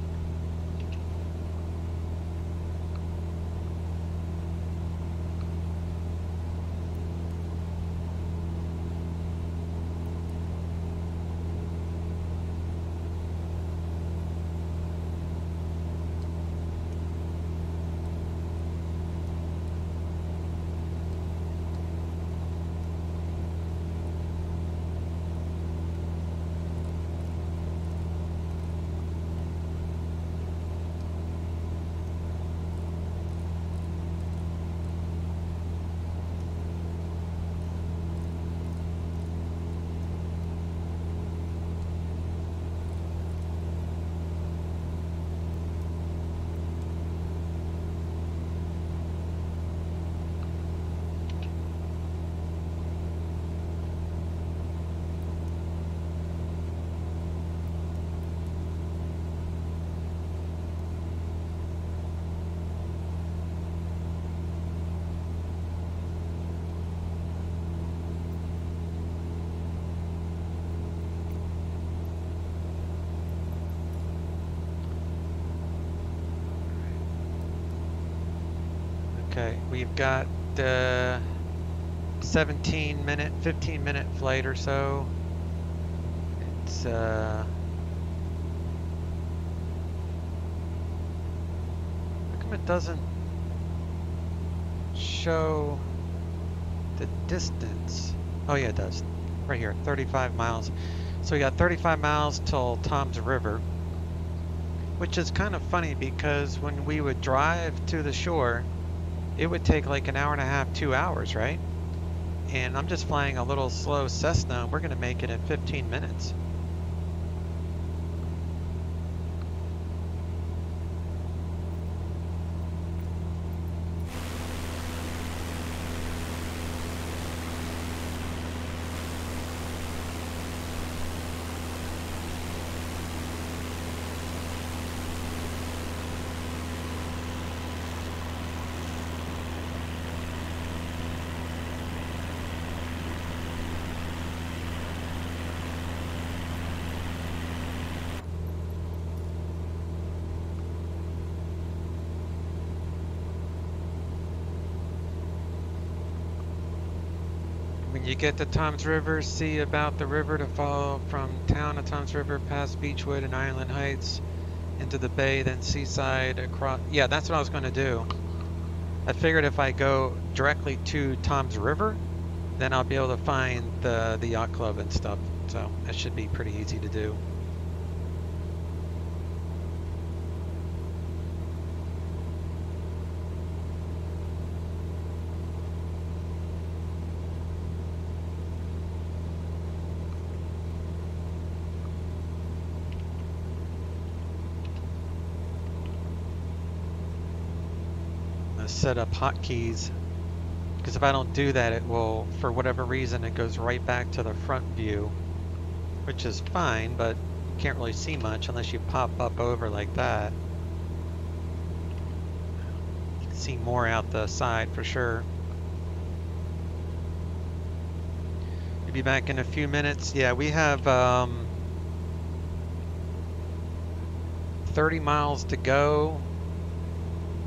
Okay, we've got 15-minute flight or so. It's how come it doesn't show the distance? Oh yeah, it does. Right here, 35 miles. So we got 35 miles till Toms River, which is kind of funny because when we would drive to the shore, it would take like an hour and a half, 2 hours, right? And I'm just flying a little slow Cessna. We're going to make it in 15 minutes. When you get to Toms River, see about the river to follow from town to Toms River, past Beechwood and Island Heights, into the bay, then Seaside, across. Yeah, that's what I was going to do. I figured if I go directly to Toms River, then I'll be able to find the yacht club and stuff. So that should be pretty easy to do. set up hotkeys, because if I don't do that, it will, for whatever reason, it goes right back to the front view, which is fine, but you can't really see much unless you pop up over like that. You can see more out the side for sure. We'll be back in a few minutes. Yeah, we have 30 miles to go,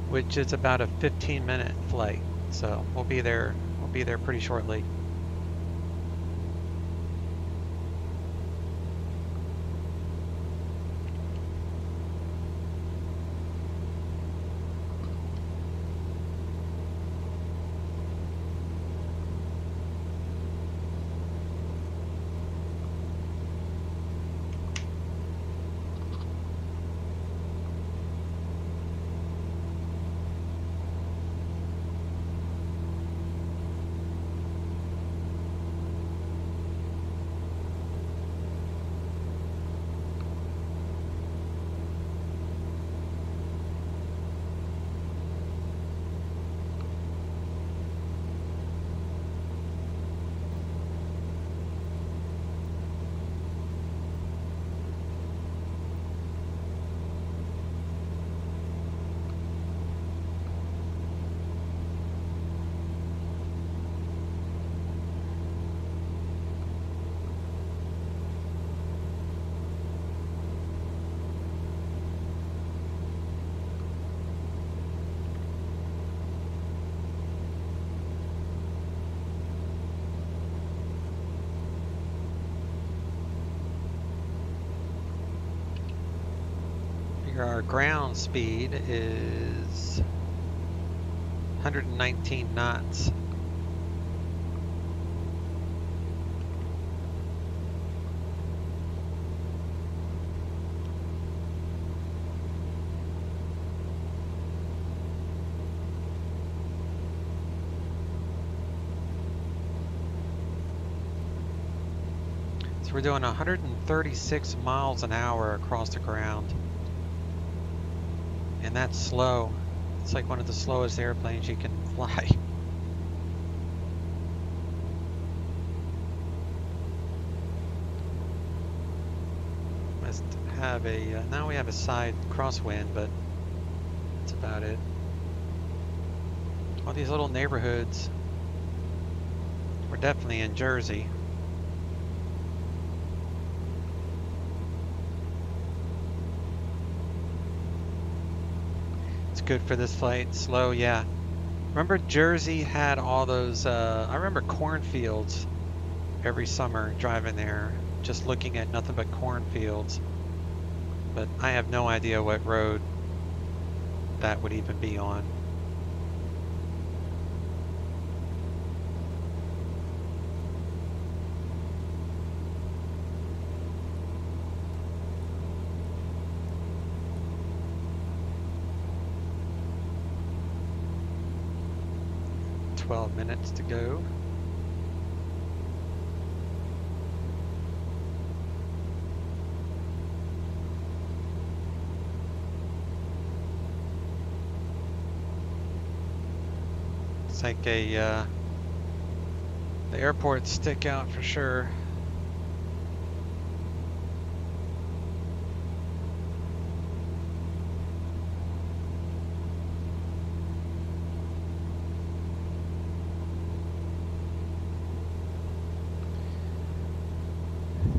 which is about a 15-minute flight. So we'll be there pretty shortly. Our ground speed is 119 knots. So we're doing 136 miles an hour across the ground. And that's slow. It's like one of the slowest airplanes you can fly. Must have a, now we have a side crosswind, but that's about it. All these little neighborhoods. We're definitely in Jersey. Good for this flight. Slow, yeah. Remember Jersey had all those, I remember cornfields every summer driving there, just looking at nothing but cornfields. But I have no idea what road that would even be on. Minutes to go. It's like a the airports stick out for sure.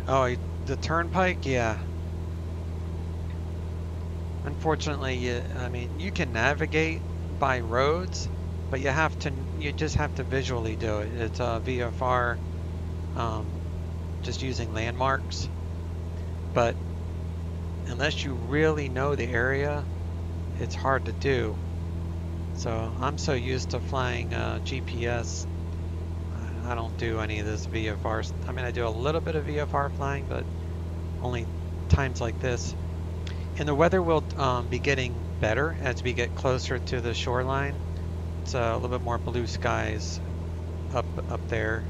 Oh, the turnpike, yeah. Unfortunately, I mean, you can navigate by roads, but you just have to visually do it. It's VFR, just using landmarks. But unless you really know the area, it's hard to do. So I'm so used to flying GPS. I don't do any of this VFR. I mean, I do a little bit of VFR flying, but only times like this. And the weather will be getting better as we get closer to the shoreline. It's a little bit more blue skies up there.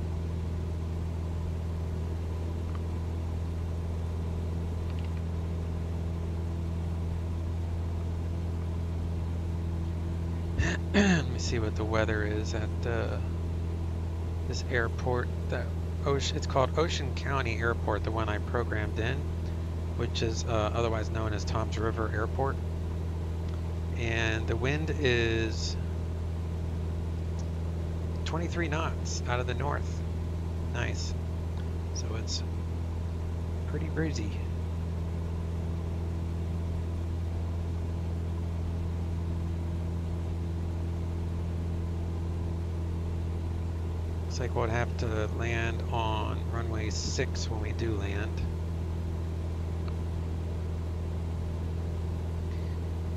Let me see what the weather is at this airport. It's called Ocean County Airport, the one I programmed in, which is otherwise known as Toms River Airport. And the wind is 23 knots out of the north. Nice. So it's pretty breezy. Looks like we'll have to land on runway 6 when we do land.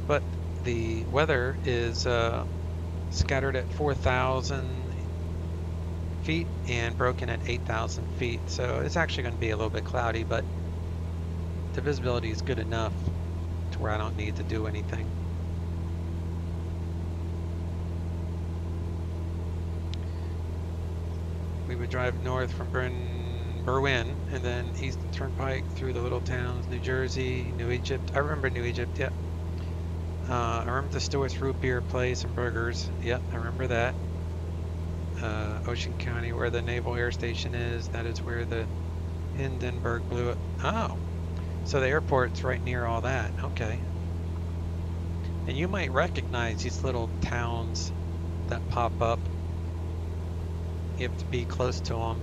But the weather is scattered at 4,000 feet and broken at 8,000 feet. So it's actually going to be a little bit cloudy, but the visibility is good enough to where I don't need to do anything. We would drive north from Berwyn and then East Turnpike through the little towns, New Jersey, New Egypt. I remember New Egypt, yep. I remember the Stewart's Root Beer Place and Burgers. Yep, I remember that. Ocean County, where the Naval Air Station is. That is where the Hindenburg blew it. Oh, so the airport's right near all that. Okay. And you might recognize these little towns that pop up. You have to be close to them.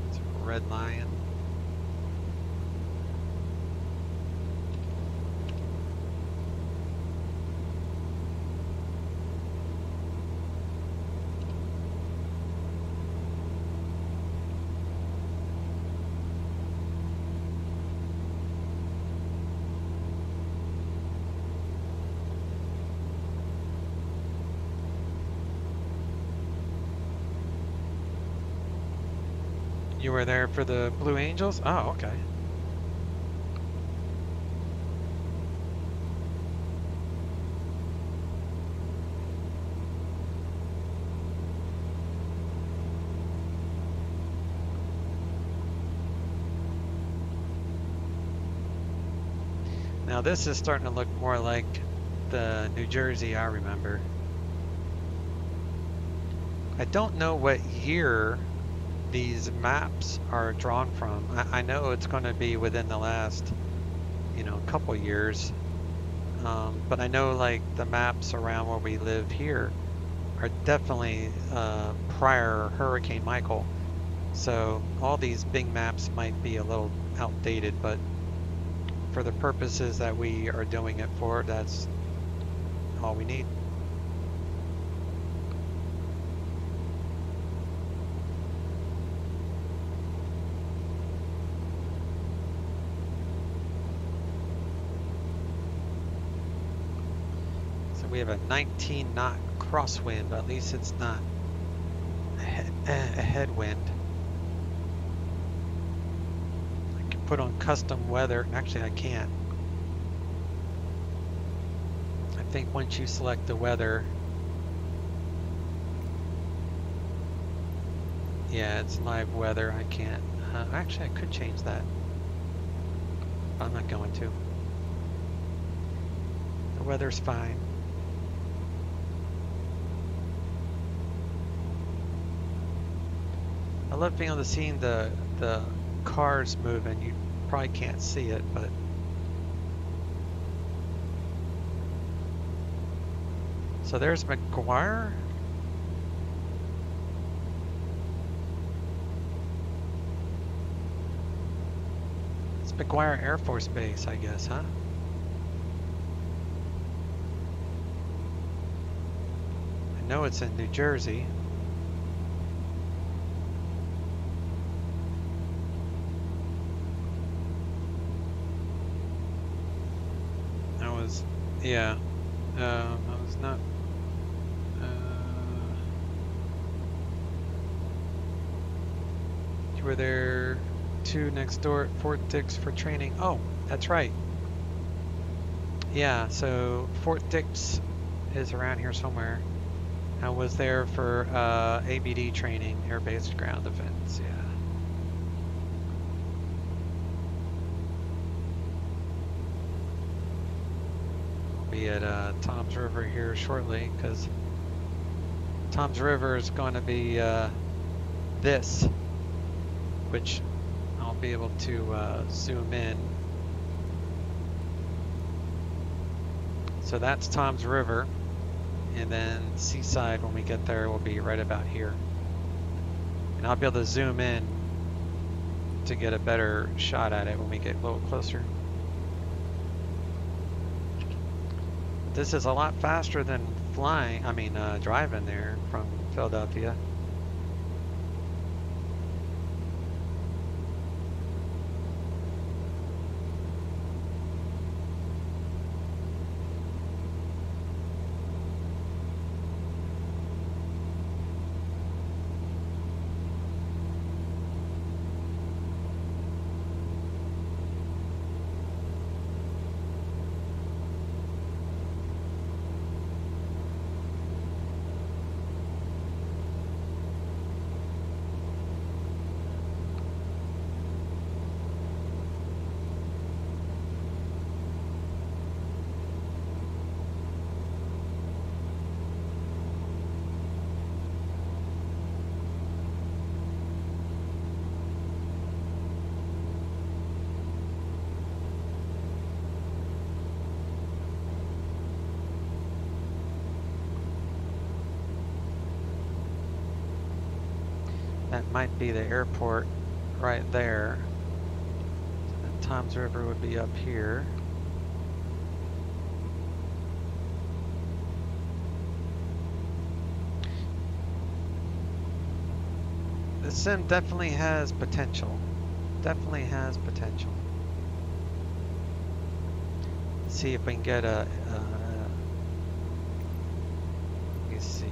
It's a Red Lion. You were there for the Blue Angels? Oh, okay. Now this is starting to look more like the New Jersey I remember. I don't know what year these maps are drawn from. I know it's going to be within the last, couple years. But I know like the maps around where we live here are definitely prior Hurricane Michael. So all these big maps might be a little outdated, but for the purposes that we are doing it for, that's all we need. We have a 19 knot crosswind, but at least it's not a headwind. I can put on custom weather. Actually, I can't. I think once you select the weather, yeah, it's live weather. I can't. Actually, I could change that. But I'm not going to. The weather's fine. I love being able to see the cars moving. You probably can't see it, but so there's McGuire. It's McGuire Air Force Base, I guess, huh? I know it's in New Jersey. Yeah, I was not. You were there too, next door at Fort Dix for training. Oh, that's right. Yeah, so Fort Dix is around here somewhere. I was there for ABD training, Air Base Ground Defense. Yeah. be at Tom's River here shortly, because Tom's River is going to be this, which I'll be able to zoom in. So that's Tom's River, and then Seaside, when we get there, will be right about here. And I'll be able to zoom in to get a better shot at it when we get a little closer. This is a lot faster than driving there from Philadelphia. That might be the airport right there. So then Tom's River would be up here. The sim definitely has potential. Definitely has potential. Let's see if we can get a let me see.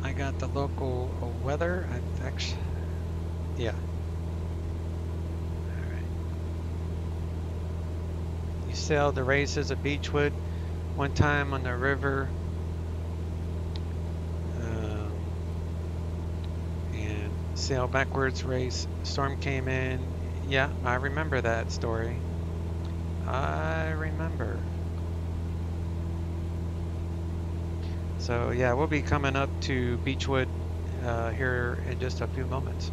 I got the local weather. Yeah. All right. You sailed the races at Beechwood one time on the river, and sailed backwards race. Storm came in. Yeah, I remember that story. I remember. So yeah, we'll be coming up to Beechwood here in just a few moments.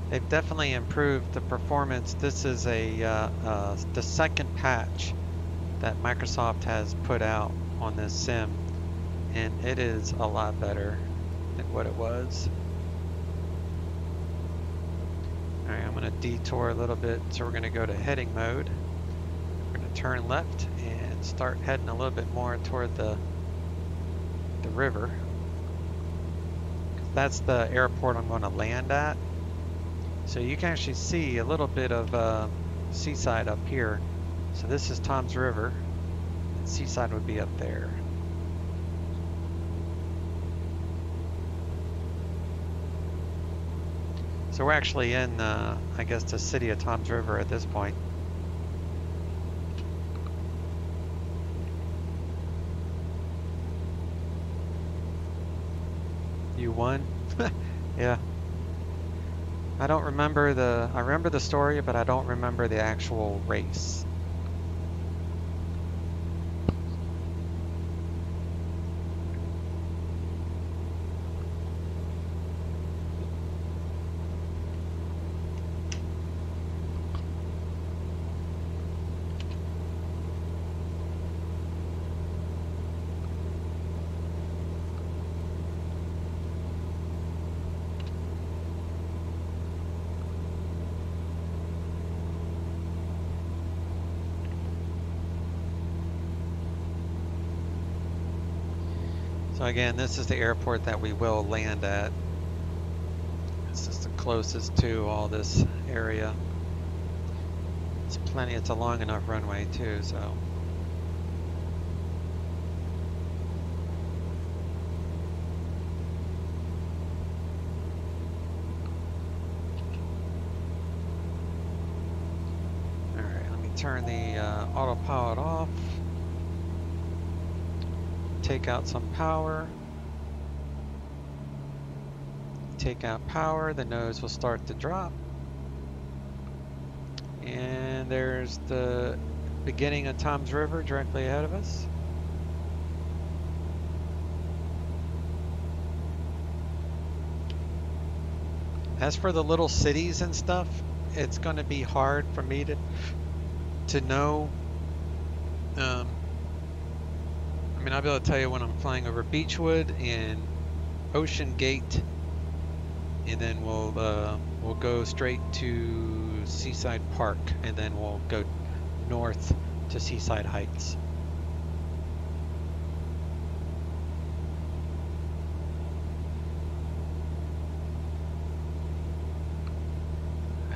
They've definitely improved the performance. This is the second patch that Microsoft has put out on this sim, and it is a lot better than what it was. All right, I'm going to detour a little bit, so we're going to go to heading mode. We're going to turn left and start heading a little bit more toward the river. That's the airport I'm going to land at. So you can actually see a little bit of Seaside up here. So this is Tom's River, and Seaside would be up there. So we're actually in, I guess, the city of Tom's River at this point. You won? Yeah. I don't remember I remember the story, but I don't remember the actual race. So again, this is the airport that we will land at. This is the closest to all this area. It's plenty, it's a long enough runway too, so. Turn the autopilot off, take out some power, take out power, the nose will start to drop, and there's the beginning of Tom's River directly ahead of us. As for the little cities and stuff, it's going to be hard for me to know. I mean, I'll be able to tell you when I'm flying over Beechwood and Ocean Gate, and then we'll go straight to Seaside Park, and then we'll go north to Seaside Heights.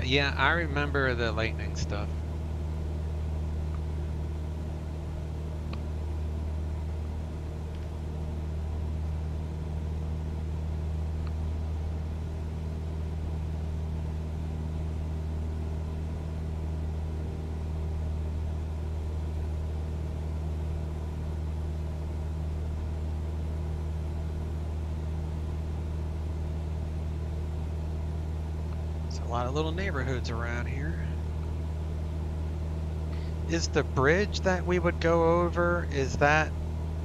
Yeah, I remember the lightning stuff. A lot of little neighborhoods around here. Is the bridge that we would go over, is that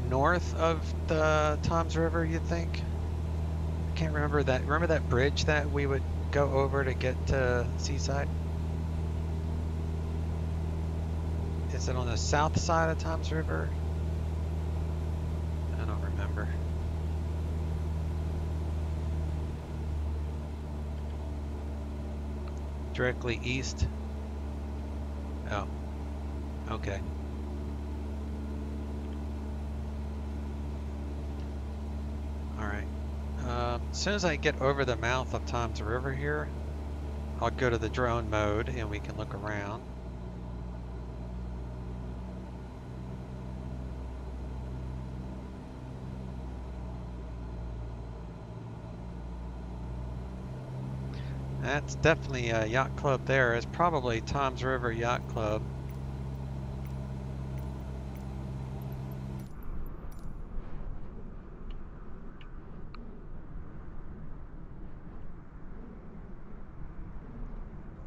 north of the Tom's River, you think? I can't remember that. Remember that bridge that we would go over to get to Seaside? Is it on the south side of Tom's River? I don't remember. Directly east. Oh, okay. All right. As soon as I get over the mouth of Tom's River here, I'll go to the drone mode and we can look around. That's definitely a yacht club there. It's probably Tom's River Yacht Club.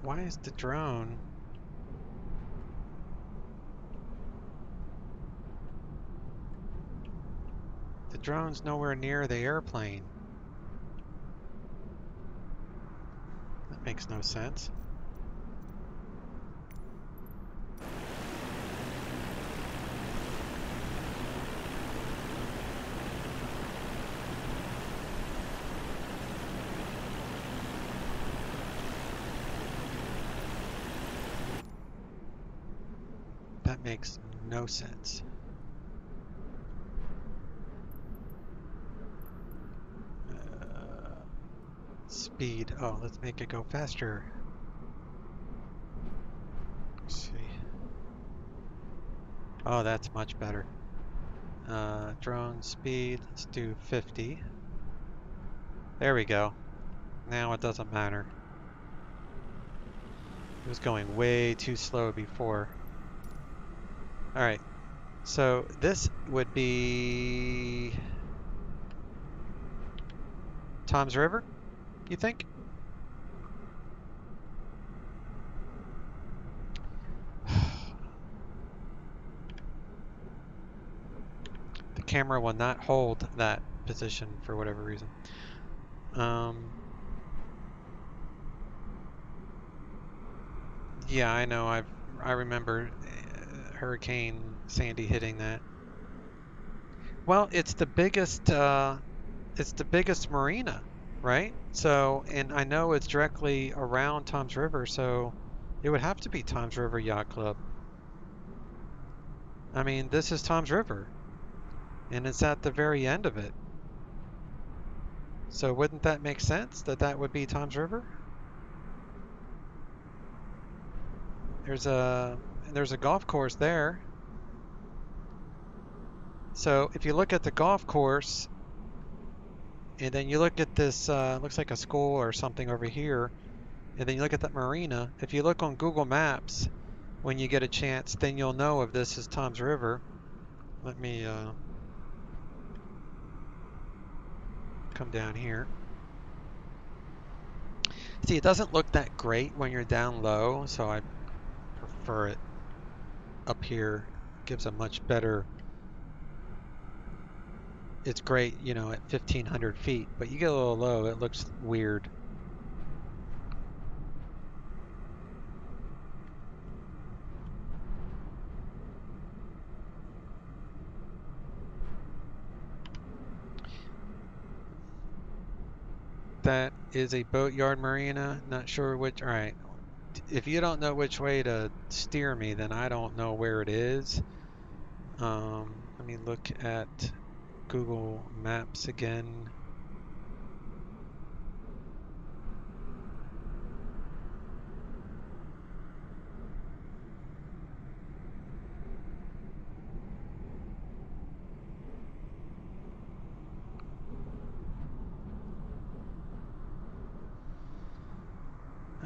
Why is the drone? The drone's nowhere near the airplane. That makes no sense. That makes no sense. Speed. Oh, let's make it go faster. Let's see. Oh, that's much better. Drone speed. Let's do 50. There we go. Now it doesn't matter. It was going way too slow before. Alright, so this would be Tom's River, you think? The camera will not hold that position for whatever reason. Yeah, I know. I remember Hurricane Sandy hitting that. Well, it's the biggest marina, right? So, and I know it's directly around Tom's River, so it would have to be Tom's River Yacht Club. I mean, this is Tom's River. and it's at the very end of it. So wouldn't that make sense that that would be Toms River? There's a golf course there. So if you look at the golf course, and then you look at this, looks like a school or something over here, and then you look at that marina, if you look on Google Maps when you get a chance, then you'll know if this is Toms River. Let me come down here. See, it doesn't look that great when you're down low, so I prefer it up here. It gives a much better, it's great, you know, at 1,500 feet, but you get a little low, it looks weird. That is a boatyard marina. Not sure which. All right. If you don't know which way to steer me, then I don't know where it is. Let me look at Google Maps again.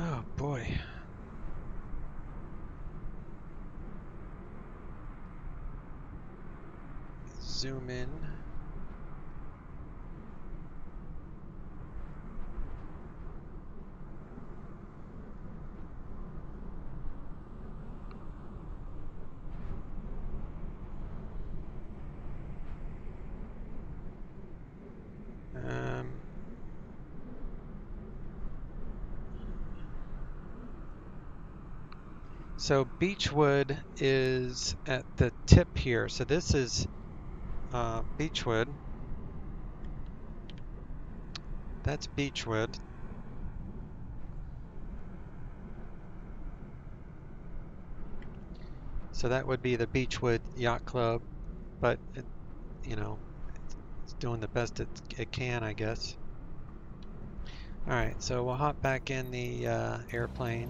Oh boy. Zoom in. So Beechwood is at the tip here. So this is Beechwood. That's Beechwood. So that would be the Beechwood Yacht Club, but it, you know, it's doing the best it can, I guess. All right, so we'll hop back in the airplane.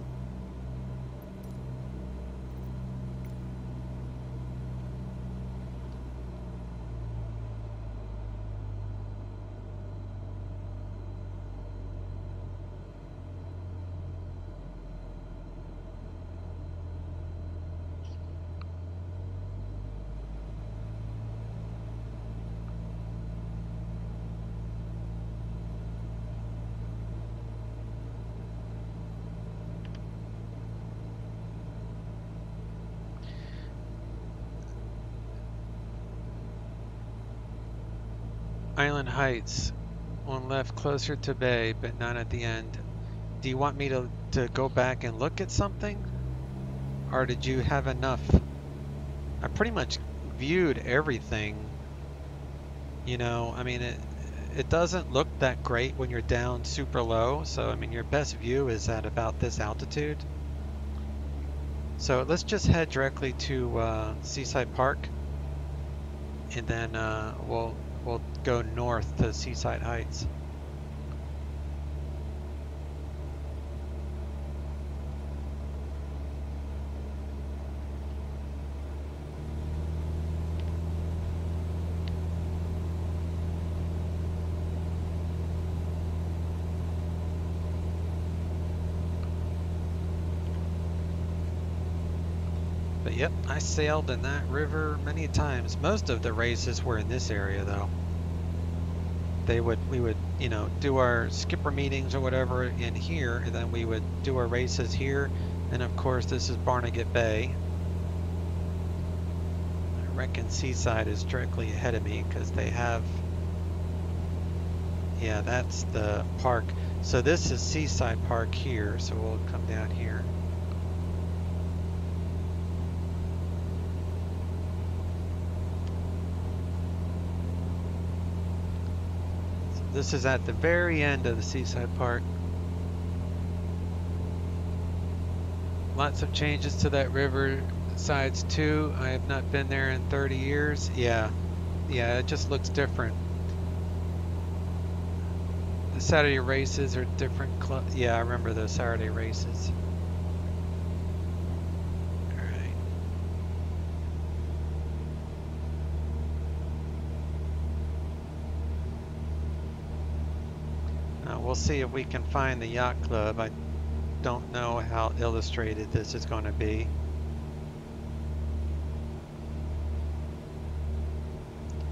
Island Heights, on left closer to bay, but not at the end. Do you want me to go back and look at something? Or did you have enough? I pretty much viewed everything. You know, I mean, it doesn't look that great when you're down super low. So, I mean, your best view is at about this altitude. So let's just head directly to Seaside Park. And then we'll go north to Seaside Heights. But yep, I sailed in that river many times. Most of the races were in this area though. We would, you know, do our skipper meetings or whatever in here, and then we would do our races here. And of course, this is Barnegat Bay. I reckon Seaside is directly ahead of me because they have, yeah, that's the park. So this is Seaside Park here, so we'll come down here. This is at the very end of the Seaside Park. Lots of changes to that river sides too. I have not been there in 30 years. Yeah, Yeah, it just looks different. The Saturday races are different club. Yeah, I remember those Saturday races. All right. We'll see if we can find the yacht club. I don't know how illustrated this is going to be.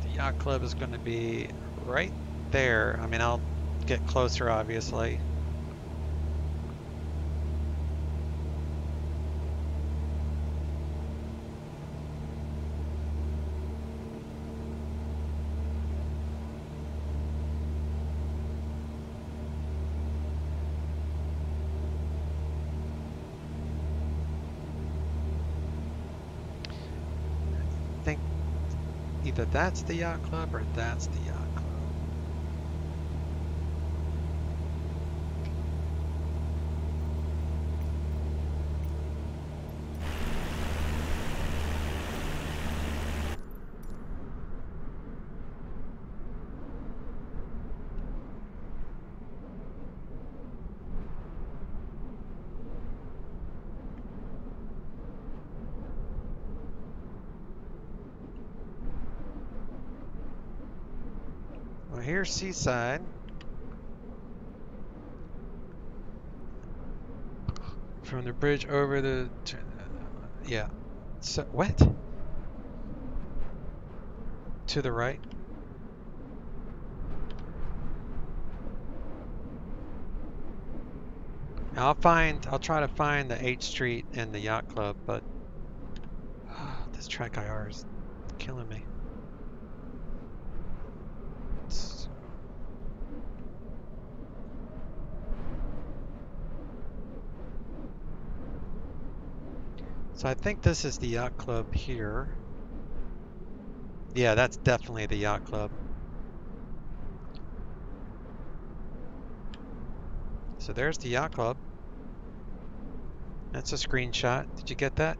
The yacht club is going to be right there. I mean, I'll get closer, obviously. I think either that's the yacht club or that's the yacht club. Well, here's Seaside. From the bridge over the... Yeah. So, what? To the right? I'll try to find the 8th Street and the yacht club, but this track IR is killing me. So I think this is the yacht club here. Yeah, that's definitely the yacht club. So there's the yacht club. That's a screenshot. Did you get that?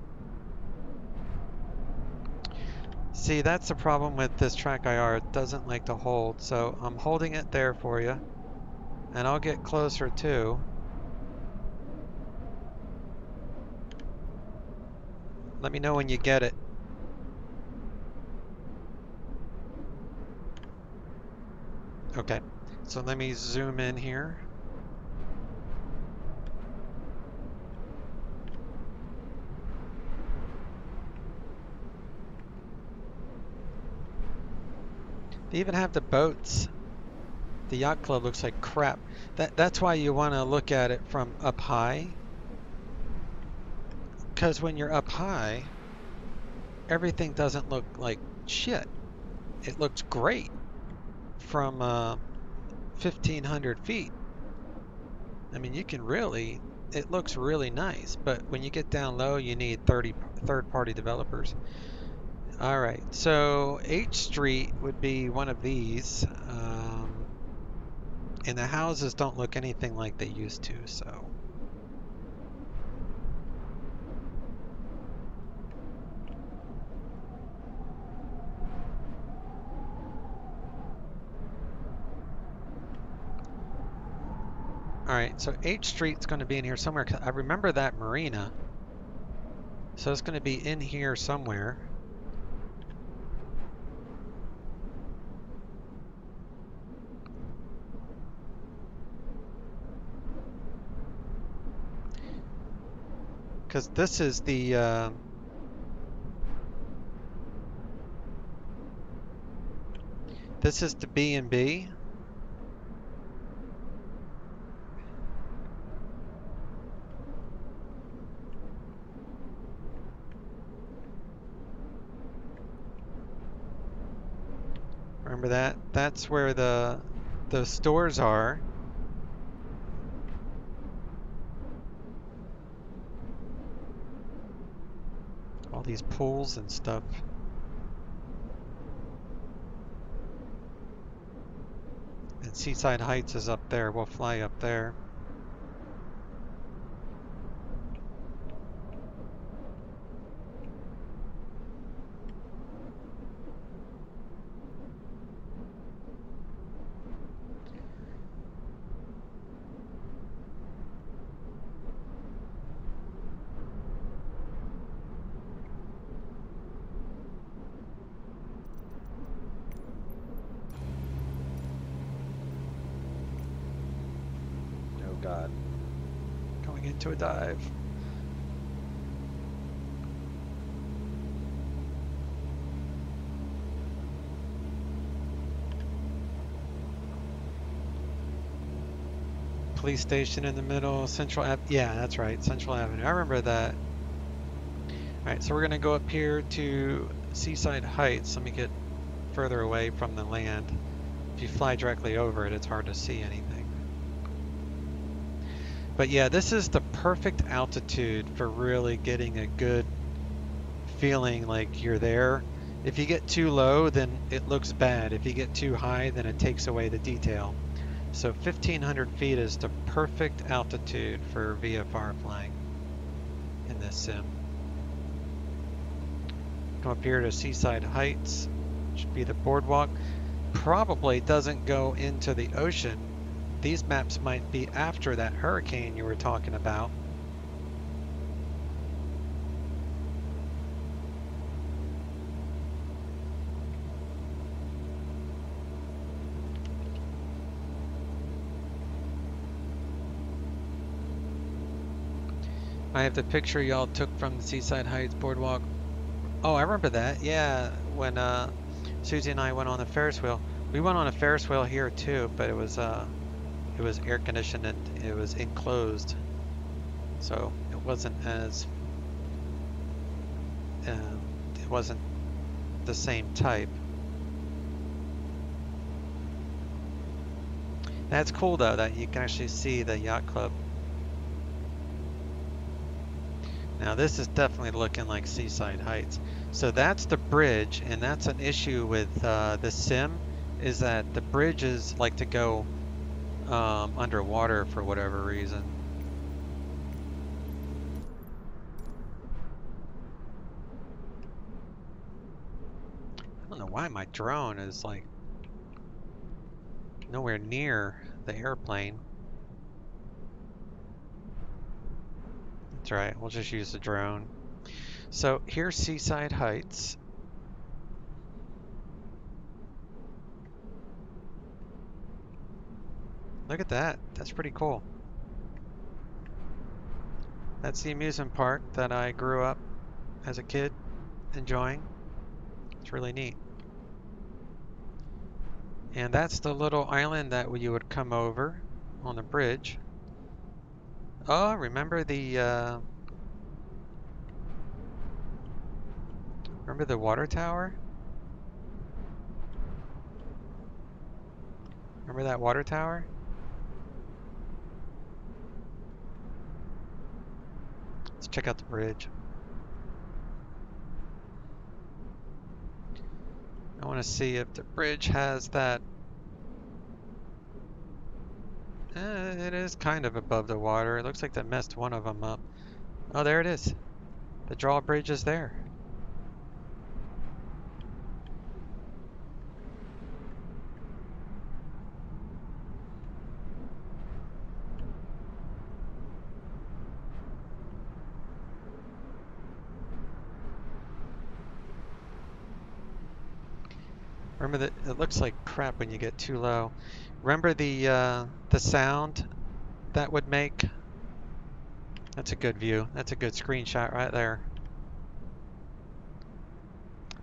See, that's the problem with this track IR. It doesn't like to hold. So I'm holding it there for you. And I'll get closer too. Let me know when you get it. Okay, so let me zoom in here. They even have the boats. The yacht club looks like crap. That's why you want to look at it from up high. Because when you're up high, everything doesn't look like shit. It looks great from 1,500 feet. I mean, you can really, it looks really nice. But when you get down low, you need third-party developers. All right, so H Street would be one of these. And the houses don't look anything like they used to, so. All right, so H Street's going to be in here somewhere. I remember that marina. So it's going to be in here somewhere. Because this is the... this is the B&B. Remember that? That's where the stores are. All these pools and stuff. And Seaside Heights is up there. We'll fly up there. God. Going into a dive. Police station in the middle, yeah, that's right, Central Avenue. I remember that. Alright, so we're gonna go up here to Seaside Heights. Let me get further away from the land. If you fly directly over it, it's hard to see anything. But yeah, this is the perfect altitude for really getting a good feeling like you're there. If you get too low, then it looks bad. If you get too high, then it takes away the detail. So 1,500 feet is the perfect altitude for VFR flying in this sim. Come up here to Seaside Heights, should be the boardwalk. Probably doesn't go into the ocean. These maps might be after that hurricane you were talking about. I have the picture y'all took from the Seaside Heights boardwalk. Oh, I remember that. Yeah, when Susie and I went on the Ferris wheel. We went on a Ferris wheel here too, but it was air conditioned and it was enclosed, so it wasn't as it wasn't the same type. That's cool though that you can actually see the yacht club. Now this is definitely looking like Seaside Heights. So that's the bridge, and that's an issue with the sim, is that the bridges like to go underwater for whatever reason. I don't know why my drone is like nowhere near the airplane. That's right, we'll just use the drone. So here's Seaside Heights. Look at that, that's pretty cool. That's the amusement park that I grew up as a kid enjoying. It's really neat. And that's the little island that you would come over on the bridge. Oh, remember the water tower? Remember that water tower? Let's check out the bridge. I want to see if the bridge has that. It is kind of above the water. It looks like they messed one of them up. Oh, there it is. The drawbridge is there. Remember that it looks like crap when you get too low. Remember the sound that would make? That's a good view. That's a good screenshot right there.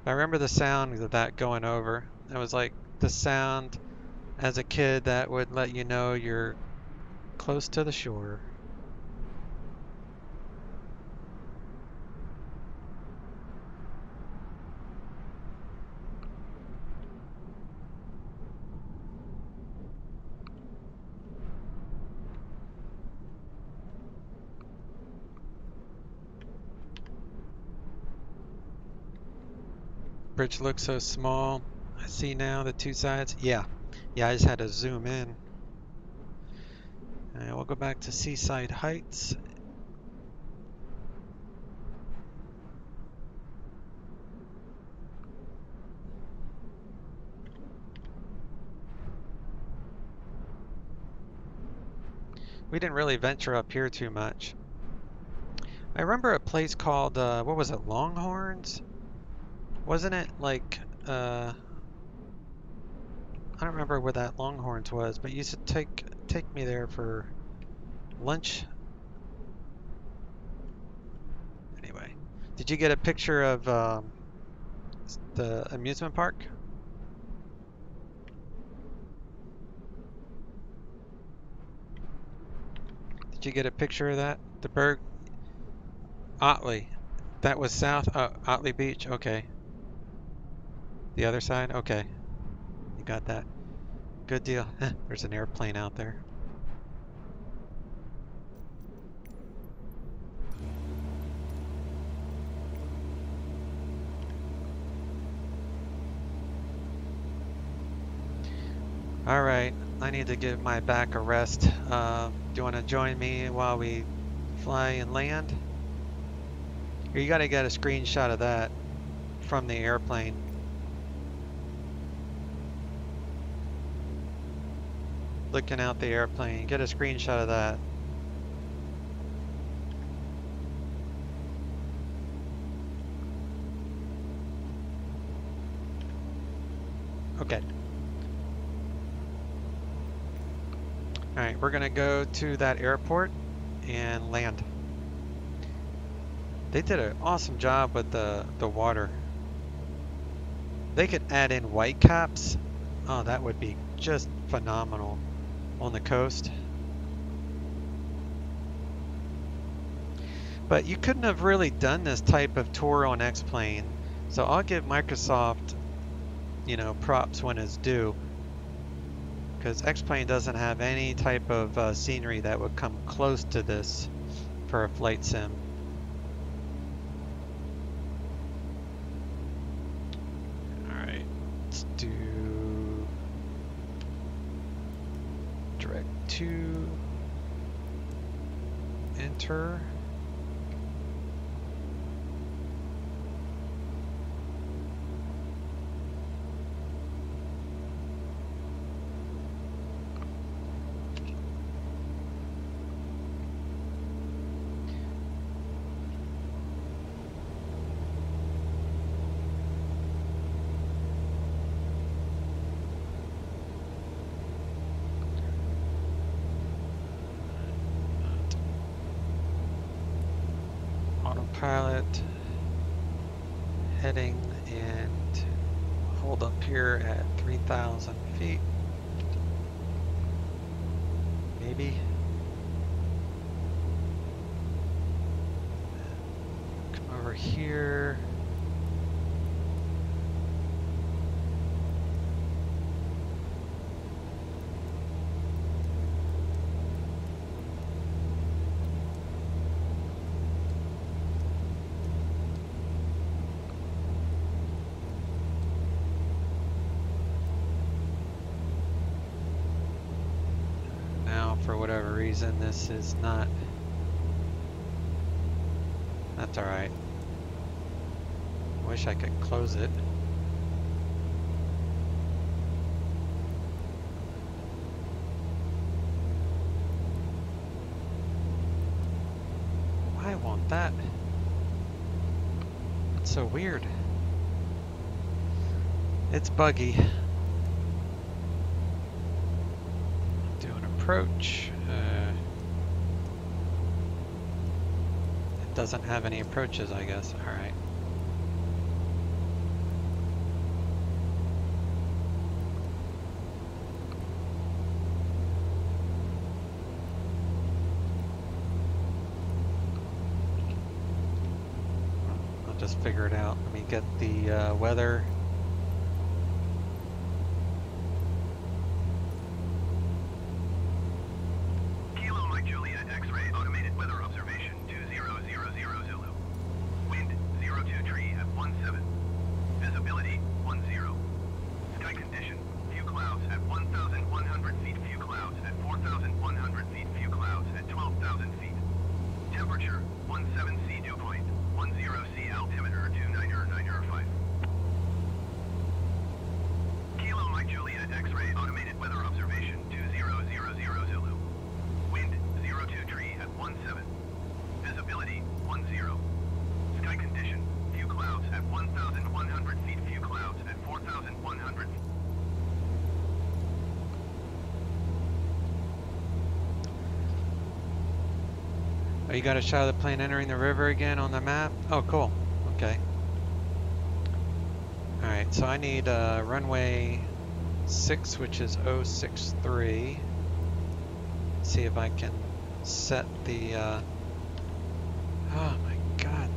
I remember the sound of that going over. It was like the sound as a kid that would let you know you're close to the shore. Bridge looks so small. I see now the two sides. Yeah, I just had to zoom in. And we'll go back to Seaside Heights. We didn't really venture up here too much. I remember a place called, what was it, Longhorns? Wasn't it like, I don't remember where that Longhorns was, but you used to take me there for lunch. Anyway, did you get a picture of the amusement park? Did you get a picture of that? The Berg Otley. That was south. Oh, Otley Beach. Okay. The other side. Okay. You got that. Good deal. There's an airplane out there. All right, I need to give my back a rest. Do you want to join me while we fly and land? Here, you got to get a screenshot of that from the airplane. Looking out the airplane, get a screenshot of that. Okay. Alright, we're gonna go to that airport and land. They did an awesome job with the water. They could add in white caps. Oh, that would be just phenomenal on the coast. But you couldn't have really done this type of tour on X-Plane. So I'll give Microsoft, you know, props when it's due. Because X-Plane doesn't have any type of scenery that would come close to this for a flight sim. Alright, let's do direct to enter. Autopilot heading and hold up here at 3,000 feet. Maybe. Come over here. For whatever reason, this is not. That's alright. Wish I could close it. Why won't that? It's so weird. It's buggy. Approach. It doesn't have any approaches, I guess. All right. I'll just figure it out. Let me get the weather. Oh, you got a shot of the plane entering the river again on the map? Oh, cool. Okay. Alright, so I need runway 6, which is 063. See if I can set the... Oh my god.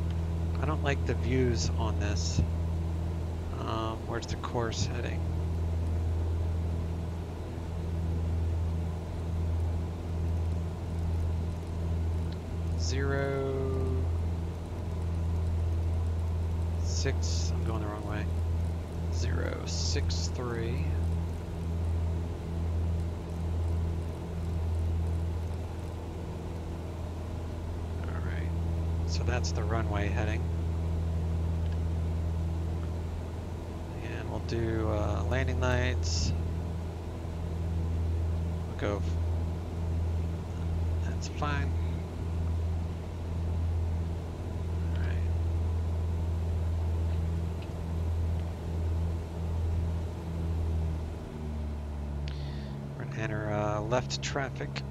I don't like the views on this. Where's the course heading? Zero... 6, I'm going the wrong way. 063. Alright, so that's the runway heading. And we'll do landing lights. We'll go, that's fine. Enter left traffic.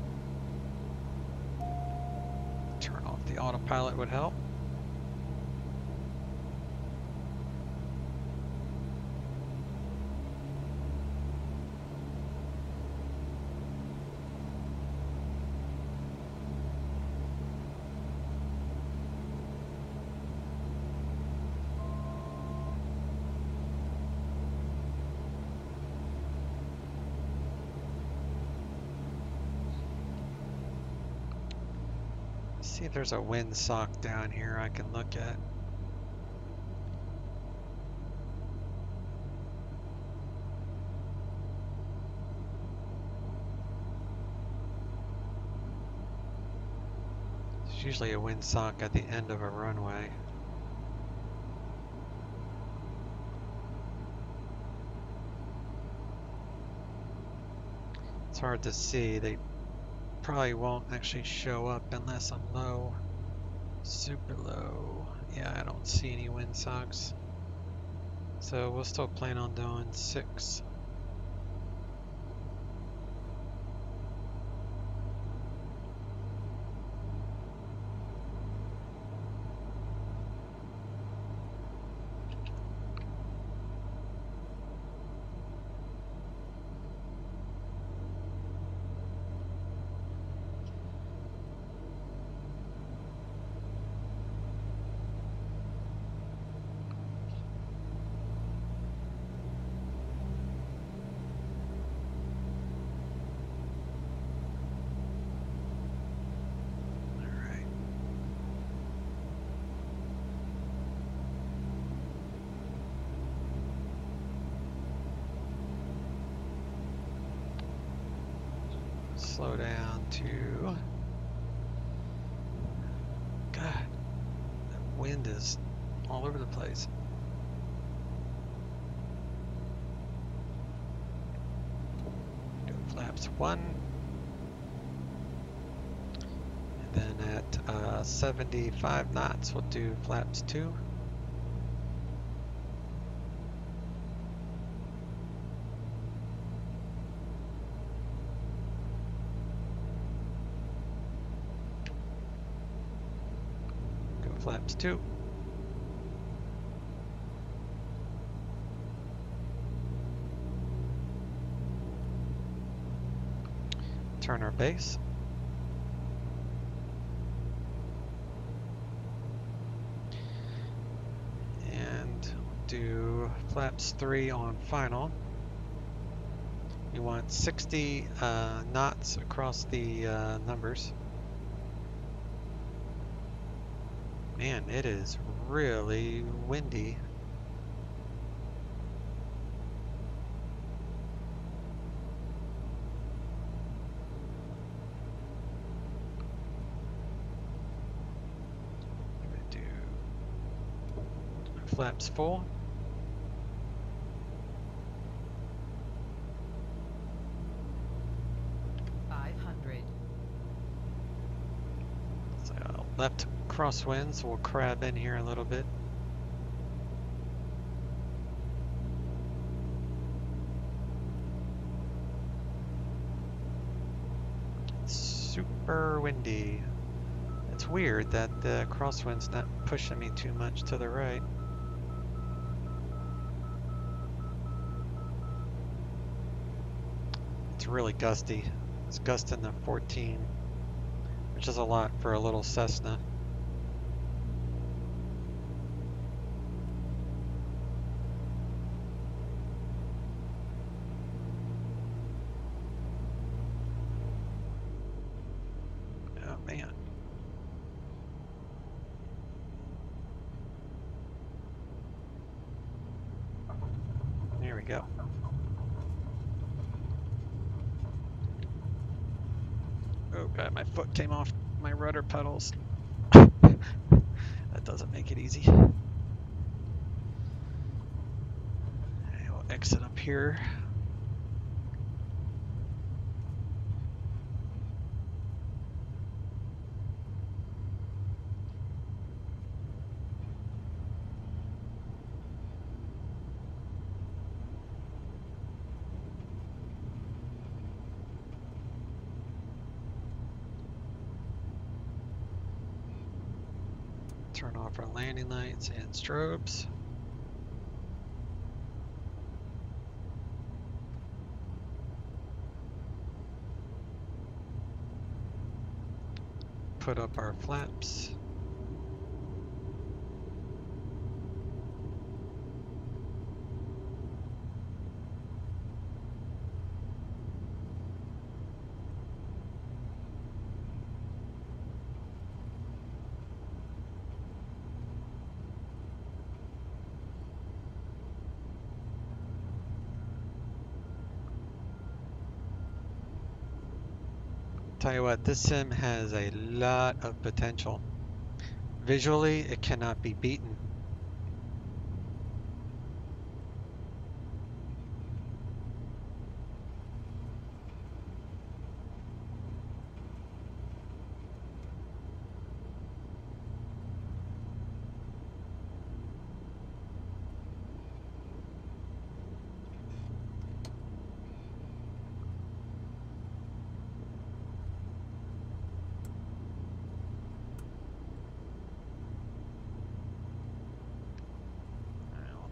Turn off the autopilot would help. See if there's a windsock down here I can look at. There's usually a windsock at the end of a runway. It's hard to see. They probably won't actually show up unless I'm low, super low. Yeah, I don't see any windsocks. So we'll still plan on doing 6. Slow down to... God, that wind is all over the place. Do flaps 1. And then at 75 knots, we'll do flaps 2. Flaps 2. Turn our base. And do flaps 3 on final. You want 60 knots across the numbers. Man, it is really windy. I'm gonna do flaps 4. So left crosswinds will crab in here a little bit. Super windy. It's It's weird that the crosswind's not pushing me too much to the right. It's really gusty. It's gusting to 14, which is a lot for a little Cessna. Oh man. There we go. Oh god, my foot came off my rudder pedals. That doesn't make it easy. I'll exit up here. Turn off our landing lights and strobes. Put up our flaps. Tell you what, this sim has a lot of potential. Visually, it cannot be beaten.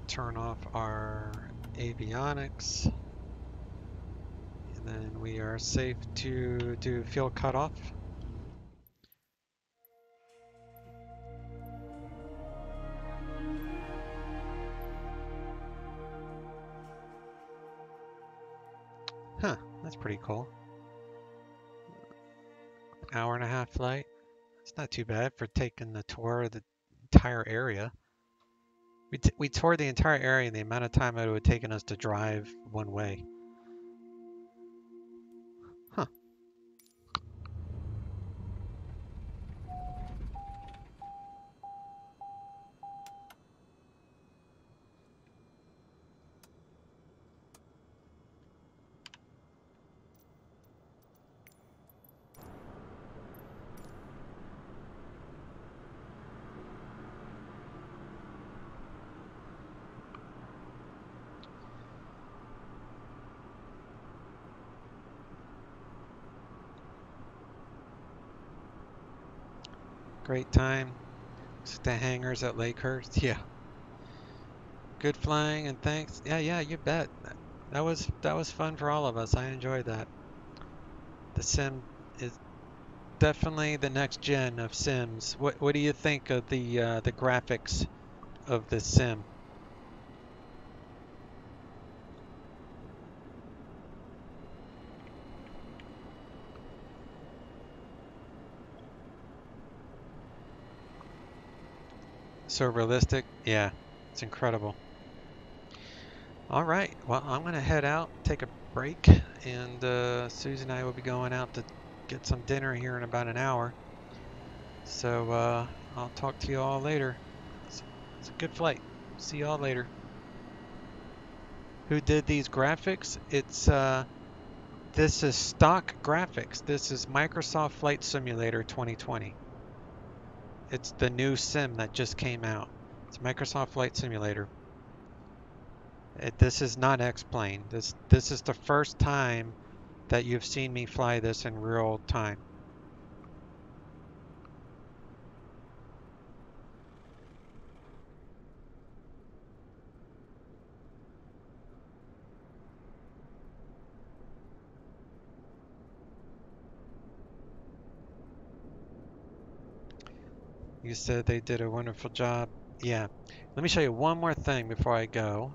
Turn off our avionics, and then we are safe to do fuel cutoff. Huh, that's pretty cool. Hour and a half flight. It's not too bad for taking the tour of the entire area. We toured the entire area in the amount of time it would have taken us to drive one way. Huh. Great time. The hangars at Lakehurst. Yeah. Good flying and thanks. Yeah, you bet. That was fun for all of us. I enjoyed that. The sim is definitely the next gen of sims. What do you think of the graphics of this sim? So realistic. Yeah, it's incredible. All right, well, I'm gonna head out, take a break, and Susie and I will be going out to get some dinner here in about an hour. So I'll talk to you all later. It's a good flight. See you all later. Who did these graphics? This is stock graphics. This is Microsoft Flight Simulator 2020. It's the new sim that just came out. It's Microsoft Flight Simulator. This is not X-Plane. This is the first time that you've seen me fly this in real time. You said they did a wonderful job. Yeah. Let me show you one more thing before I go.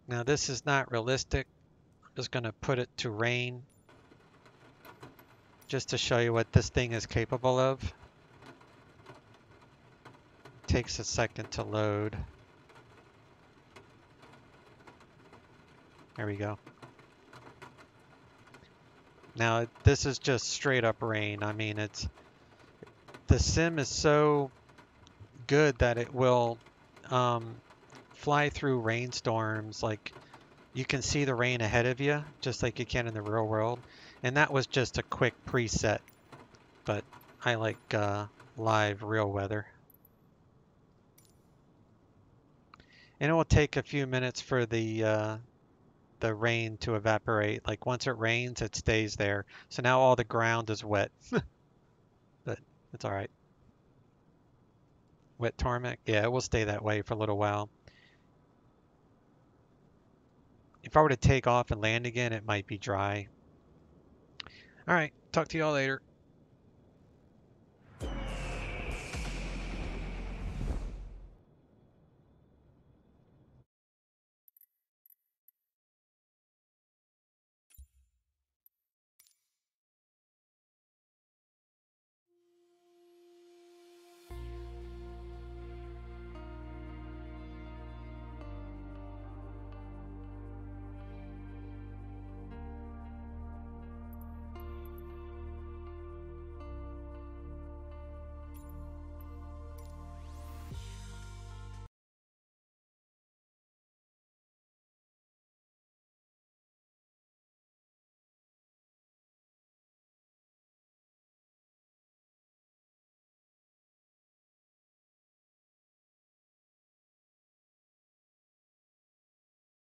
Now this is not realistic. I'm just going to put it to rain just to show you what this thing is capable of. Takes a second to load. There we go. Now this is just straight up rain. I mean, the sim is so good that it will fly through rainstorms. Like you can see the rain ahead of you, just like you can in the real world. And that was just a quick preset, but I like live real weather. And it will take a few minutes for the rain to evaporate. Like once it rains, it stays there. So now all the ground is wet, but it's all right. Wet tarmac? Yeah, it will stay that way for a little while. If I were to take off and land again, it might be dry. All right, talk to y'all later.